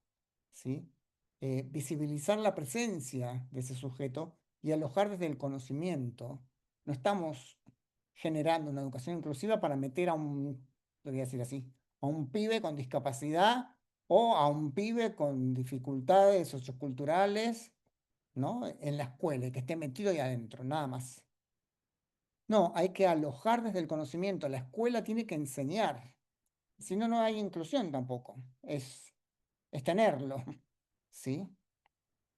¿sí? Visibilizar la presencia de ese sujeto y alojar desde el conocimiento. No estamos generando una educación inclusiva para meter lo voy a decir así, a un pibe con discapacidad o a un pibe con dificultades socioculturales, ¿no? En la escuela y que esté metido ahí adentro, nada más. No, hay que alojar desde el conocimiento. La escuela tiene que enseñar. Si no, no hay inclusión tampoco. Es tenerlo, ¿sí?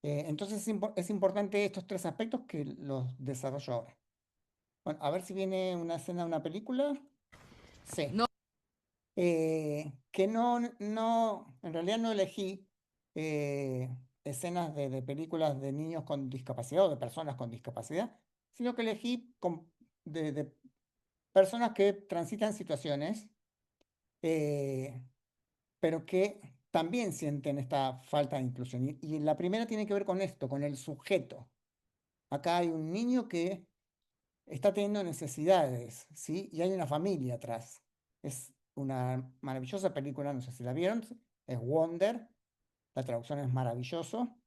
Entonces es importante estos tres aspectos que los desarrollo ahora. Bueno, a ver si viene una escena de una película. Sí. No. Que en realidad no elegí escenas de películas de niños con discapacidad o de personas con discapacidad, sino que elegí de personas que transitan situaciones, pero que también sienten esta falta de inclusión. Y la primera tiene que ver con esto, con el sujeto. Acá hay un niño que está teniendo necesidades, ¿sí? Y hay una familia atrás. Es una maravillosa película, no sé si la vieron, es Wonder, la traducción es maravilloso,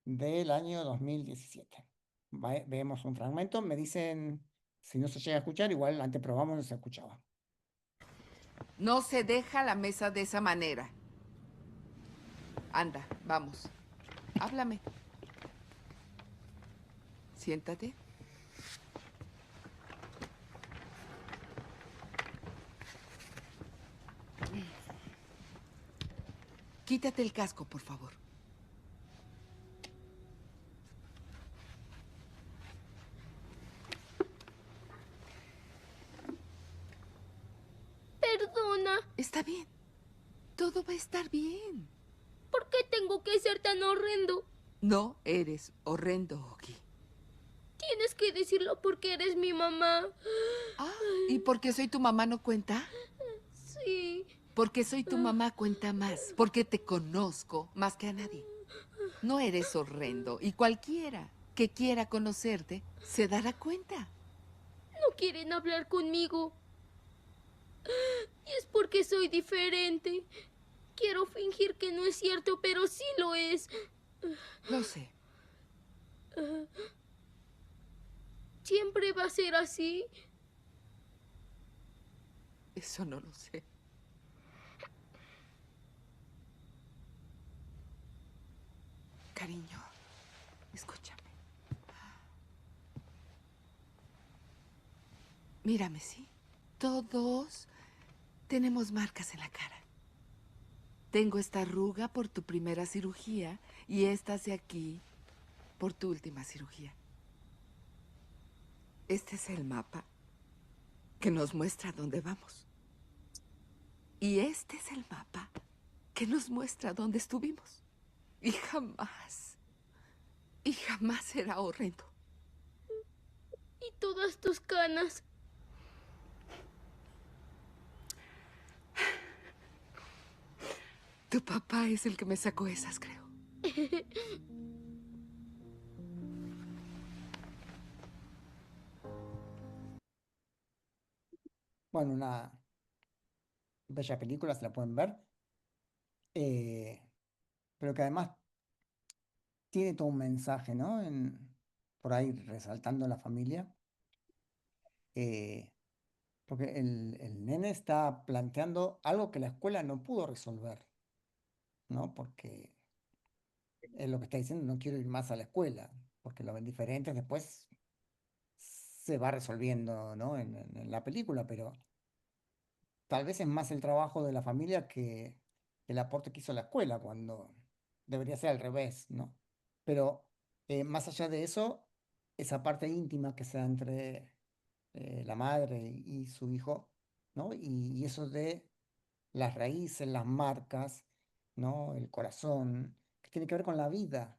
del año 2017. Vemos un fragmento, me dicen si no se llega a escuchar, igual antes probamos y se escuchaba. No se deja la mesa de esa manera. Anda, vamos. Háblame. Siéntate. Quítate el casco, por favor. Perdona. Está bien. Todo va a estar bien. ¿Por qué tengo que ser tan horrendo? No eres horrendo, Oki. Tienes que decirlo porque eres mi mamá. Ah, ¿y porque soy tu mamá no cuenta? Sí. Porque soy tu mamá cuenta más. Porque te conozco más que a nadie. No eres horrendo. Y cualquiera que quiera conocerte se dará cuenta. No quieren hablar conmigo. Y es porque soy diferente. Quiero fingir que no es cierto, pero sí lo es. Lo sé. ¿Siempre va a ser así? Eso no lo sé. Cariño, escúchame. Mírame, ¿sí? Todos tenemos marcas en la cara. Tengo esta arruga por tu primera cirugía y estas de aquí por tu última cirugía. Este es el mapa que nos muestra dónde vamos. Y este es el mapa que nos muestra dónde estuvimos. Y jamás será horrendo. ¿Y todas tus canas? Tu papá es el que me sacó esas, creo. Bueno, una bella película, se la pueden ver, pero que además tiene todo un mensaje, ¿no? Por ahí resaltando la familia, porque el nene está planteando algo que la escuela no pudo resolver, ¿no? Porque es lo que está diciendo, no quiero ir más a la escuela, porque los diferentes después se va resolviendo, ¿no? en la película, pero tal vez es más el trabajo de la familia que el aporte que hizo la escuela, cuando debería ser al revés, ¿no? Pero más allá de eso, esa parte íntima que se da entre la madre y su hijo, ¿no? Y eso de las raíces, las marcas, ¿no? El corazón, que tiene que ver con la vida,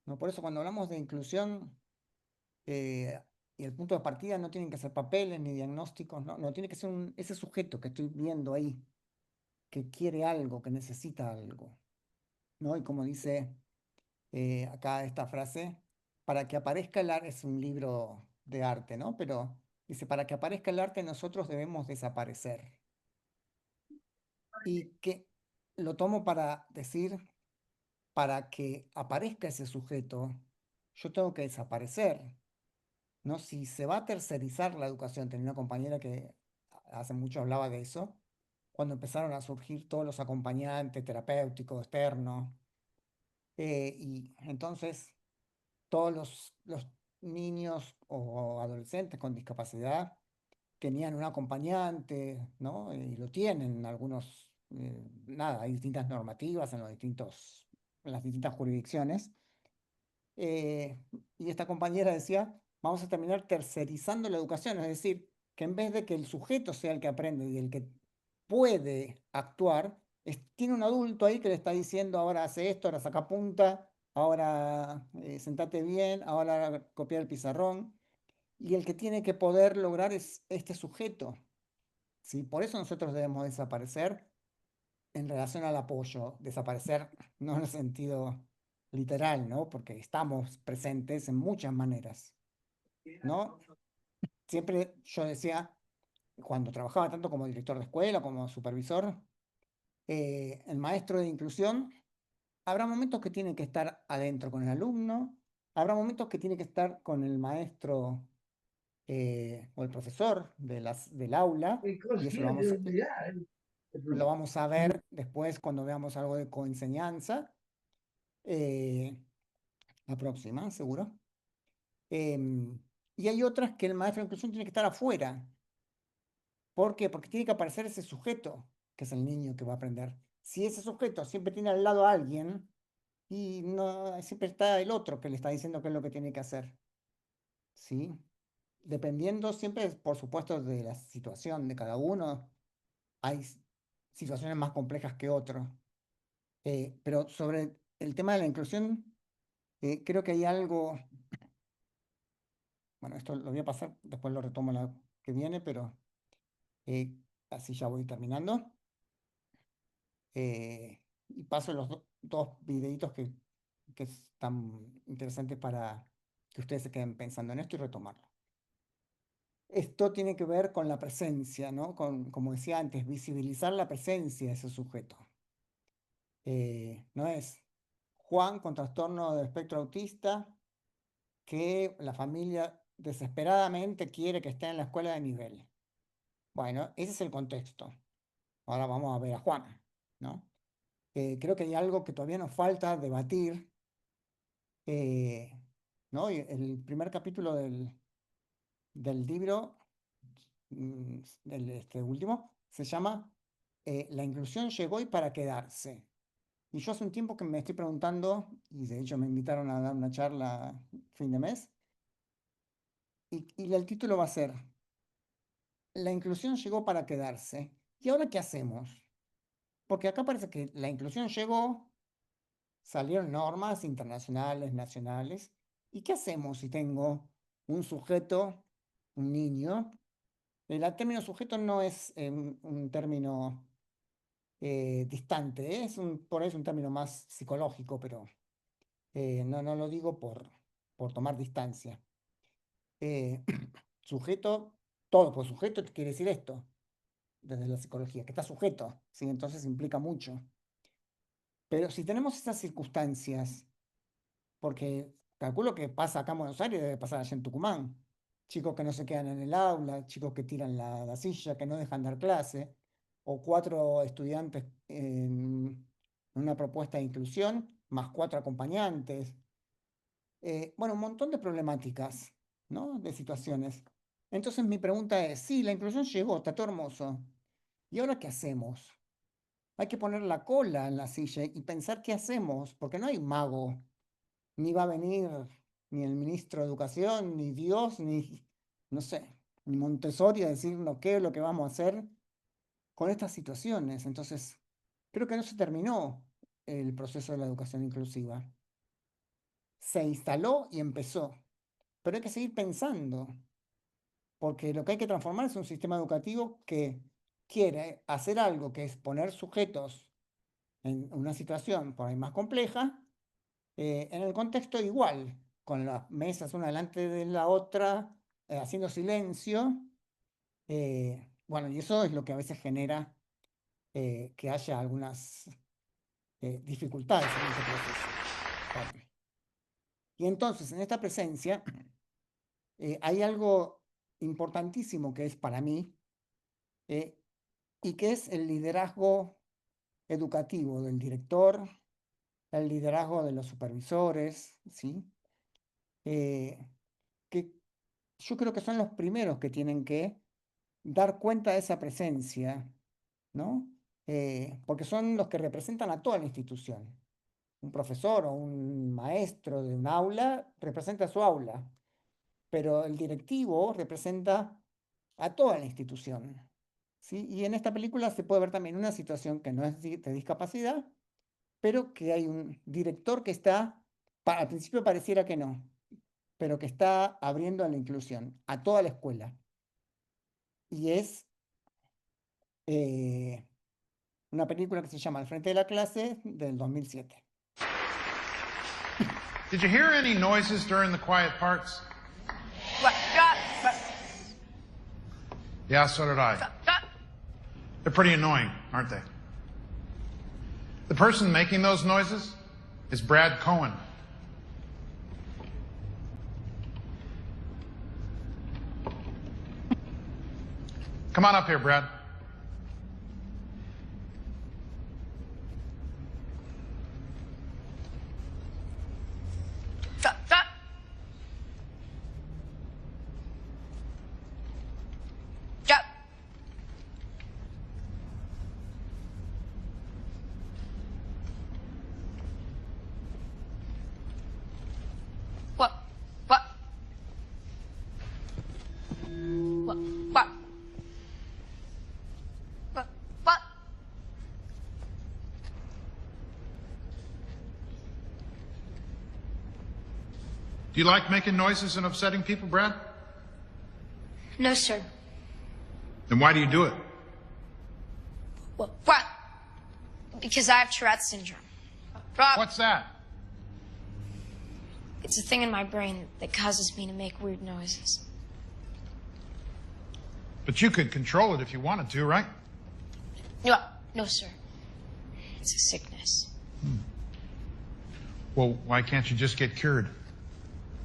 ¿no? Por eso cuando hablamos de inclusión, eh, y el punto de partida no tienen que ser papeles ni diagnósticos, ¿no? No tiene que ser ese sujeto que estoy viendo ahí, que quiere algo, que necesita algo, ¿no? Y como dice acá esta frase, para que aparezca el arte, es un libro de arte, ¿no? Pero dice, para que aparezca el arte nosotros debemos desaparecer. Y que lo tomo para decir, para que aparezca ese sujeto, yo tengo que desaparecer, ¿no? Si se va a tercerizar la educación, tenía una compañera que hace mucho hablaba de eso, cuando empezaron a surgir todos los acompañantes terapéuticos externos, y entonces todos los niños o adolescentes con discapacidad tenían un acompañante, ¿no? Y lo tienen algunos, nada, hay distintas normativas en las distintas jurisdicciones. eh, y esta compañera decía, vamos a terminar tercerizando la educación, es decir, que en vez de que el sujeto sea el que aprende y el que puede actuar, tiene un adulto ahí que le está diciendo, ahora hace esto, ahora saca punta, ahora sentate bien, ahora copia el pizarrón, y el que tiene que poder lograr es este sujeto, ¿sí? Por eso nosotros debemos desaparecer en relación al apoyo, desaparecer no en el sentido literal, ¿no? Porque estamos presentes en muchas maneras, ¿no? Siempre yo decía, cuando trabajaba tanto como director de escuela, como supervisor, el maestro de inclusión, habrá momentos que tiene que estar adentro con el alumno, habrá momentos que tiene que estar con el maestro o el profesor del aula, y eso lo vamos a ver después cuando veamos algo de coenseñanza. eh, la próxima, seguro. Em, y hay otras que el maestro de inclusión tiene que estar afuera. ¿Por qué? Porque tiene que aparecer ese sujeto, que es el niño que va a aprender. Si ese sujeto siempre tiene al lado a alguien y no siempre está el otro que le está diciendo qué es lo que tiene que hacer. ¿Sí? Dependiendo siempre, por supuesto, de la situación de cada uno, hay situaciones más complejas que otras. Pero sobre el tema de la inclusión, creo que hay algo, bueno, esto lo voy a pasar, después lo retomo la que viene, pero eh, así ya voy terminando. Y paso los dos videitos que están interesantes para que ustedes se queden pensando en esto y retomarlo. Esto tiene que ver con la presencia, ¿no? Como decía antes, visibilizar la presencia de ese sujeto. No es Juan con trastorno del espectro autista que la familia desesperadamente quiere que esté en la escuela de nivel. Bueno, ese es el contexto. Ahora vamos a ver a Juan, ¿no? Creo que hay algo que todavía nos falta debatir, ¿no? Y el primer capítulo del libro, este último, se llama La inclusión llegó y para quedarse. Y yo hace un tiempo que me estoy preguntando, y de hecho me invitaron a dar una charla fin de mes, y el título va a ser La inclusión llegó para quedarse. ¿Y ahora qué hacemos? Porque acá parece que la inclusión llegó, salieron normas internacionales, nacionales. ¿Y qué hacemos si tengo un sujeto, un niño? El término sujeto no es un término distante, por ahí es un término más psicológico, pero no lo digo por tomar distancia. Eh, sujeto, todo por sujeto quiere decir esto, desde la psicología, que está sujeto, ¿sí? Entonces implica mucho. Pero si tenemos esas circunstancias, porque calculo que pasa acá en Buenos Aires, debe pasar allá en Tucumán, chicos que no se quedan en el aula, chicos que tiran la silla, que no dejan dar clase, o 4 estudiantes en una propuesta de inclusión, más 4 acompañantes. Bueno, un montón de problemáticas, ¿no? De situaciones. Entonces mi pregunta es, sí, la inclusión llegó, está todo hermoso. ¿Y ahora qué hacemos? Hay que poner la cola en la silla y pensar qué hacemos, porque no hay mago, ni va a venir ni el ministro de Educación, ni Dios, ni, no sé, ni Montessori a decirnos qué es lo que vamos a hacer con estas situaciones. Entonces, creo que no se terminó el proceso de la educación inclusiva. Se instaló y empezó, pero hay que seguir pensando, porque lo que hay que transformar es un sistema educativo que quiere hacer algo que es poner sujetos en una situación por ahí más compleja, en el contexto igual, con las mesas una delante de la otra, haciendo silencio. Bueno, y eso es lo que a veces genera que haya algunas dificultades en este proceso. Bueno. Y entonces, en esta presencia, hay algo importantísimo que es para mí, y que es el liderazgo educativo del director, el liderazgo de los supervisores, ¿sí? Que yo creo que son los primeros que tienen que dar cuenta de esa presencia, ¿no? Porque son los que representan a toda la institución. Un profesor o un maestro de un aula representa su aula, pero el directivo representa a toda la institución, ¿sí? Y en esta película se puede ver también una situación que no es de discapacidad, pero que hay un director que está, al principio pareciera que no, pero que está abriendo a la inclusión, a toda la escuela. Y es una película que se llama Al frente de la clase, del 2007. Did you hear any noises during the quiet parts? Yeah, so did I. They're pretty annoying, aren't they? The person making those noises is Brad Cohen. Come on up here, Brad. Do you like making noises and upsetting people, Brad? No, sir. Then why do you do it? What? Because I have Tourette's syndrome. What's that? It's a thing in my brain that causes me to make weird noises. But you could control it if you wanted to, right? No, sir. It's a sickness. Well, why can't you just get cured?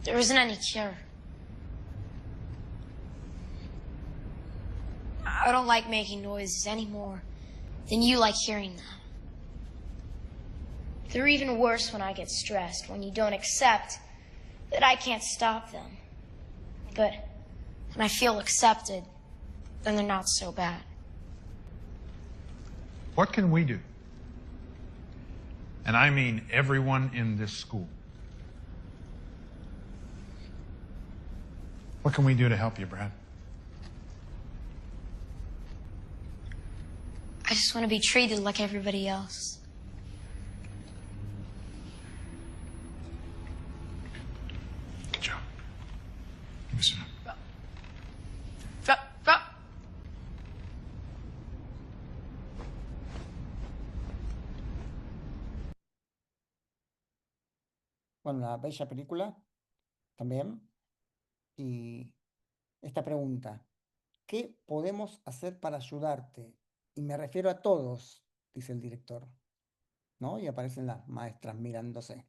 There isn't any cure. I don't like making noises any more than you like hearing them. They're even worse when I get stressed, when you don't accept that I can't stop them. But when I feel accepted, then they're not so bad. What can we do? And I mean everyone in this school. What can we do to help you, Brad? I just want to be treated like everybody else. Good job. Give me some. Bueno, una bella película también. Y esta pregunta, ¿qué podemos hacer para ayudarte? Y me refiero a todos, dice el director, ¿no? Y aparecen las maestras mirándose.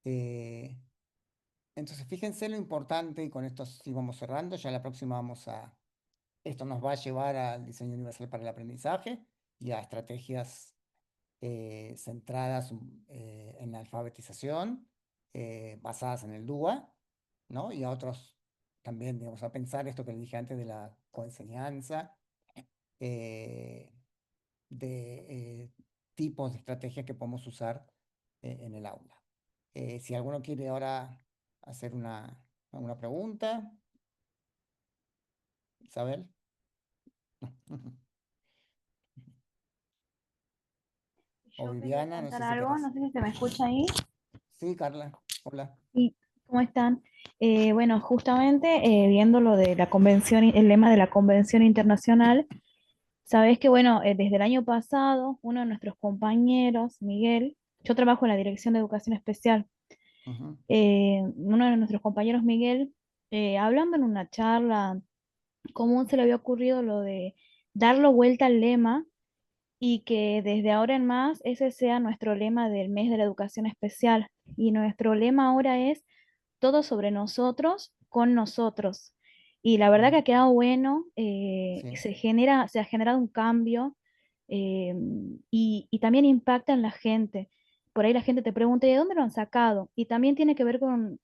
Entonces, fíjense lo importante, y con esto sí vamos cerrando, ya la próxima esto nos va a llevar al diseño universal para el aprendizaje y a estrategias centradas en la alfabetización, basadas en el DUA, ¿no? Y a otros también, digamos, a pensar esto que le dije antes de la coenseñanza, de tipos de estrategias que podemos usar en el aula. Si alguno quiere ahora hacer alguna pregunta, Isabel. O Yo quería Viviana, no sé contar si algo, querés. no sé si se me escucha ahí. Sí, Carla, hola. Sí, ¿cómo están? Bueno, justamente viendo lo de la convención, el lema de la convención internacional, sabés que, bueno, desde el año pasado, uno de nuestros compañeros, Miguel, yo trabajo en la Dirección de Educación Especial, Ujú. uno de nuestros compañeros, Miguel, hablando en una charla común, se le había ocurrido lo de darlo vuelta al lema y que desde ahora en más ese sea nuestro lema del mes de la educación especial. Y nuestro lema ahora es todo sobre nosotros, con nosotros. Y la verdad que ha quedado bueno, Sí. se ha generado un cambio y también impacta en la gente. Por ahí la gente te pregunta, ¿de dónde lo han sacado? Y también tiene que ver con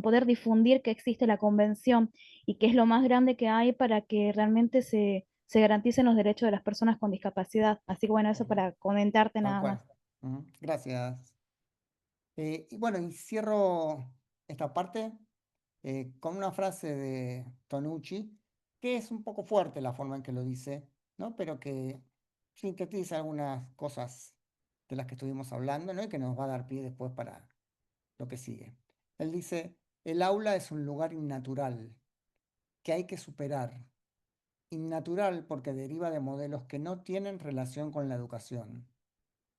poder difundir que existe la convención y que es lo más grande que hay para que realmente se garanticen los derechos de las personas con discapacidad. Así que bueno, eso para comentarte Tal nada cual. más. Ujú. Gracias. Y bueno, y cierro esta parte con una frase de Tonucci, que es un poco fuerte la forma en que lo dice, ¿no? Pero que sintetiza algunas cosas de las que estuvimos hablando, ¿no? Y que nos va a dar pie después para lo que sigue. Él dice, el aula es un lugar innatural que hay que superar. Innatural porque deriva de modelos que no tienen relación con la educación.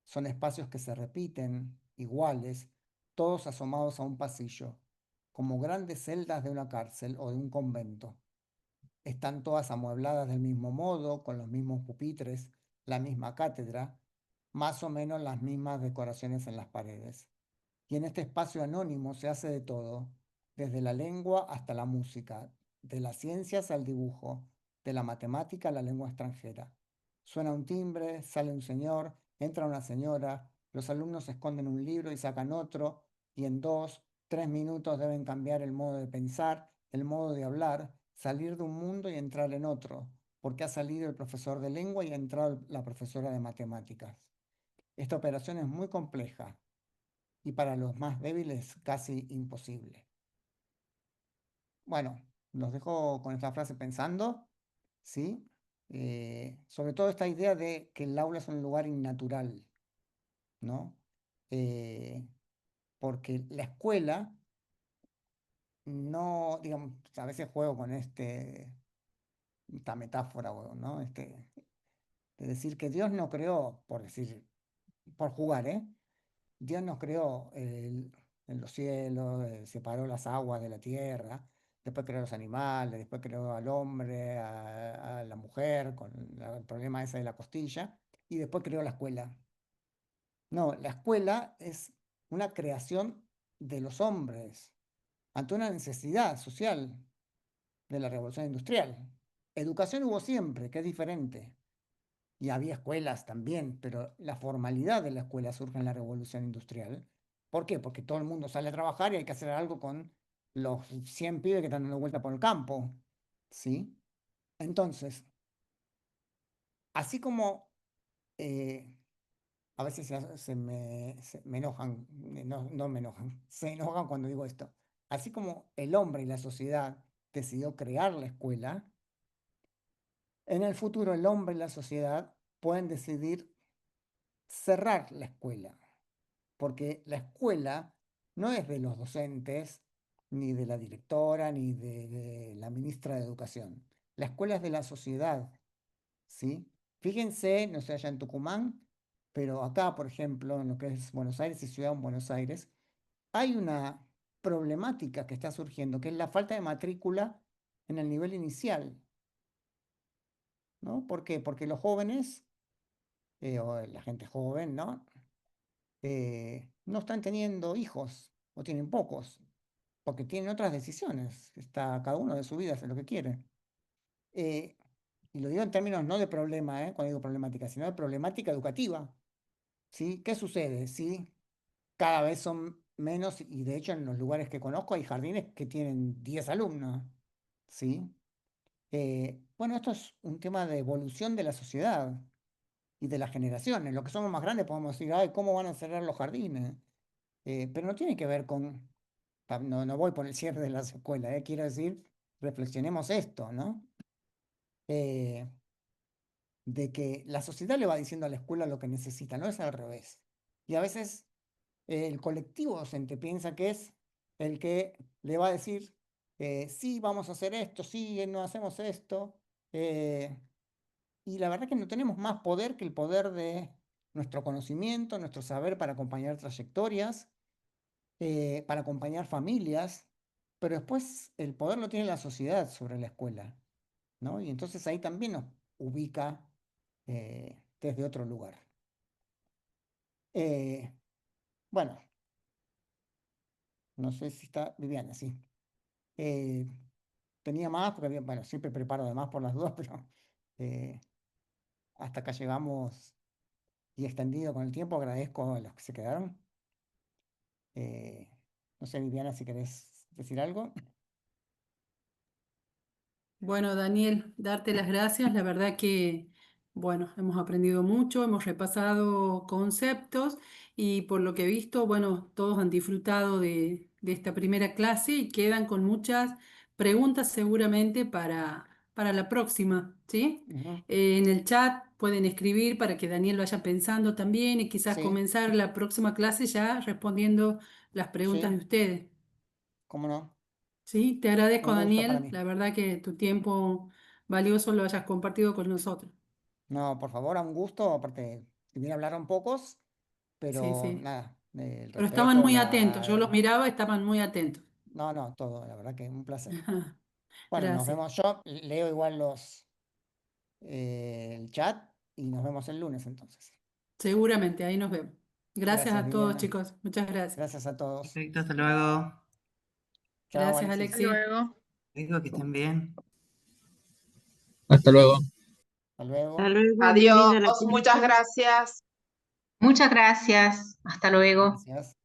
Son espacios que se repiten, iguales, todos asomados a un pasillo, como grandes celdas de una cárcel o de un convento. Están todas amuebladas del mismo modo, con los mismos pupitres, la misma cátedra, más o menos las mismas decoraciones en las paredes. Y en este espacio anónimo se hace de todo, desde la lengua hasta la música, de las ciencias al dibujo, de la matemática a la lengua extranjera. Suena un timbre, sale un señor, entra una señora, los alumnos esconden un libro y sacan otro, y en 2, 3 minutos deben cambiar el modo de pensar, el modo de hablar, salir de un mundo y entrar en otro, porque ha salido el profesor de lengua y ha entrado la profesora de matemáticas. Esta operación es muy compleja y para los más débiles casi imposible. Bueno, los dejo con esta frase pensando, ¿sí? Sobre todo esta idea de que el aula es un lugar innatural, ¿no? Porque la escuela no, digamos, a veces juego con esta metáfora, ¿no? De decir que Dios no creó, por decir, por jugar, ¿eh? Dios nos creó en los cielos, separó las aguas de la tierra, después creó los animales, después creó al hombre, a la mujer, con el problema ese de la costilla, y después creó la escuela. No, la escuela es una creación de los hombres ante una necesidad social de la revolución industrial. Educación hubo siempre, que es diferente. Y había escuelas también, pero la formalidad de la escuela surge en la revolución industrial. ¿Por qué? Porque todo el mundo sale a trabajar y hay que hacer algo con los 100 pibes que están dando vuelta por el campo. ¿Sí? Entonces, así como a veces me enojan, no me enojan, se enojan cuando digo esto. Así como el hombre y la sociedad decidió crear la escuela, en el futuro el hombre y la sociedad pueden decidir cerrar la escuela. Porque la escuela no es de los docentes, ni de la directora, ni de la ministra de Educación. La escuela es de la sociedad, ¿sí? Fíjense, no sé, allá en Tucumán, pero acá, por ejemplo, en lo que es Buenos Aires y Ciudad de Buenos Aires, hay una problemática que está surgiendo, que es la falta de matrícula en el nivel inicial, ¿no? ¿Por qué? Porque los jóvenes, o la gente joven, ¿no? No están teniendo hijos o tienen pocos, porque tienen otras decisiones. Está cada uno de su vida, hace lo que quiere. Eh, y lo digo en términos no de problema, cuando digo problemática, sino de problemática educativa. ¿Sí? ¿Qué sucede? ¿Sí? Cada vez son menos y de hecho en los lugares que conozco hay jardines que tienen 10 alumnos. ¿sí? Bueno, esto es un tema de evolución de la sociedad y de las generaciones. Los que somos más grandes podemos decir, ay, ¿cómo van a cerrar los jardines? Pero no tiene que ver con, no voy por el cierre de las escuelas, quiero decir, reflexionemos esto, ¿no? De que la sociedad le va diciendo a la escuela lo que necesita, no es al revés. Y a veces el colectivo docente piensa que es el que le va a decir, sí, vamos a hacer esto, sí, no hacemos esto. Y la verdad que no tenemos más poder que el poder de nuestro conocimiento, nuestro saber para acompañar trayectorias, para acompañar familias, pero después el poder lo tiene la sociedad sobre la escuela, ¿no? Y entonces ahí también nos ubica desde otro lugar. Bueno, no sé si está Viviana, sí. Tenía más, porque bueno, siempre preparo de más por las dudas, pero hasta acá llegamos y extendido con el tiempo. Agradezco a los que se quedaron. No sé, Viviana, si querés decir algo. Bueno, Daniel, darte las gracias. La verdad que, bueno, hemos aprendido mucho, hemos repasado conceptos y por lo que he visto, bueno, todos han disfrutado de esta primera clase y quedan con muchas preguntas seguramente para la próxima, ¿sí? Ujú. En el chat pueden escribir para que Daniel vaya pensando también y quizás Sí, comenzar la próxima clase ya respondiendo las preguntas sí, de ustedes. cómo no. Sí, te agradezco, Un gusto para Daniel. mí. La verdad que tu tiempo valioso lo hayas compartido con nosotros. No, por favor, a un gusto. Aparte, si bien hablaron pocos, Sí, pero sí. nada, el Pero estaban respeto, muy atentos. Yo los miraba, estaban muy atentos. No, no, todo, la verdad que un placer. Bueno, nos Gracias. vemos. Yo leo igual el chat y nos vemos el lunes entonces. Seguramente, ahí nos vemos. Gracias Gracias, a todos, Viviana. chicos. Muchas gracias. Gracias a todos. Perfecto, hasta luego. Chao, Gracias, Alexis. Hasta Alexi. luego. Digo que estén bien. Hasta luego. Hasta luego. Hasta luego, muy Adiós, linda la muchas clase. gracias. Muchas gracias. Hasta luego. Gracias.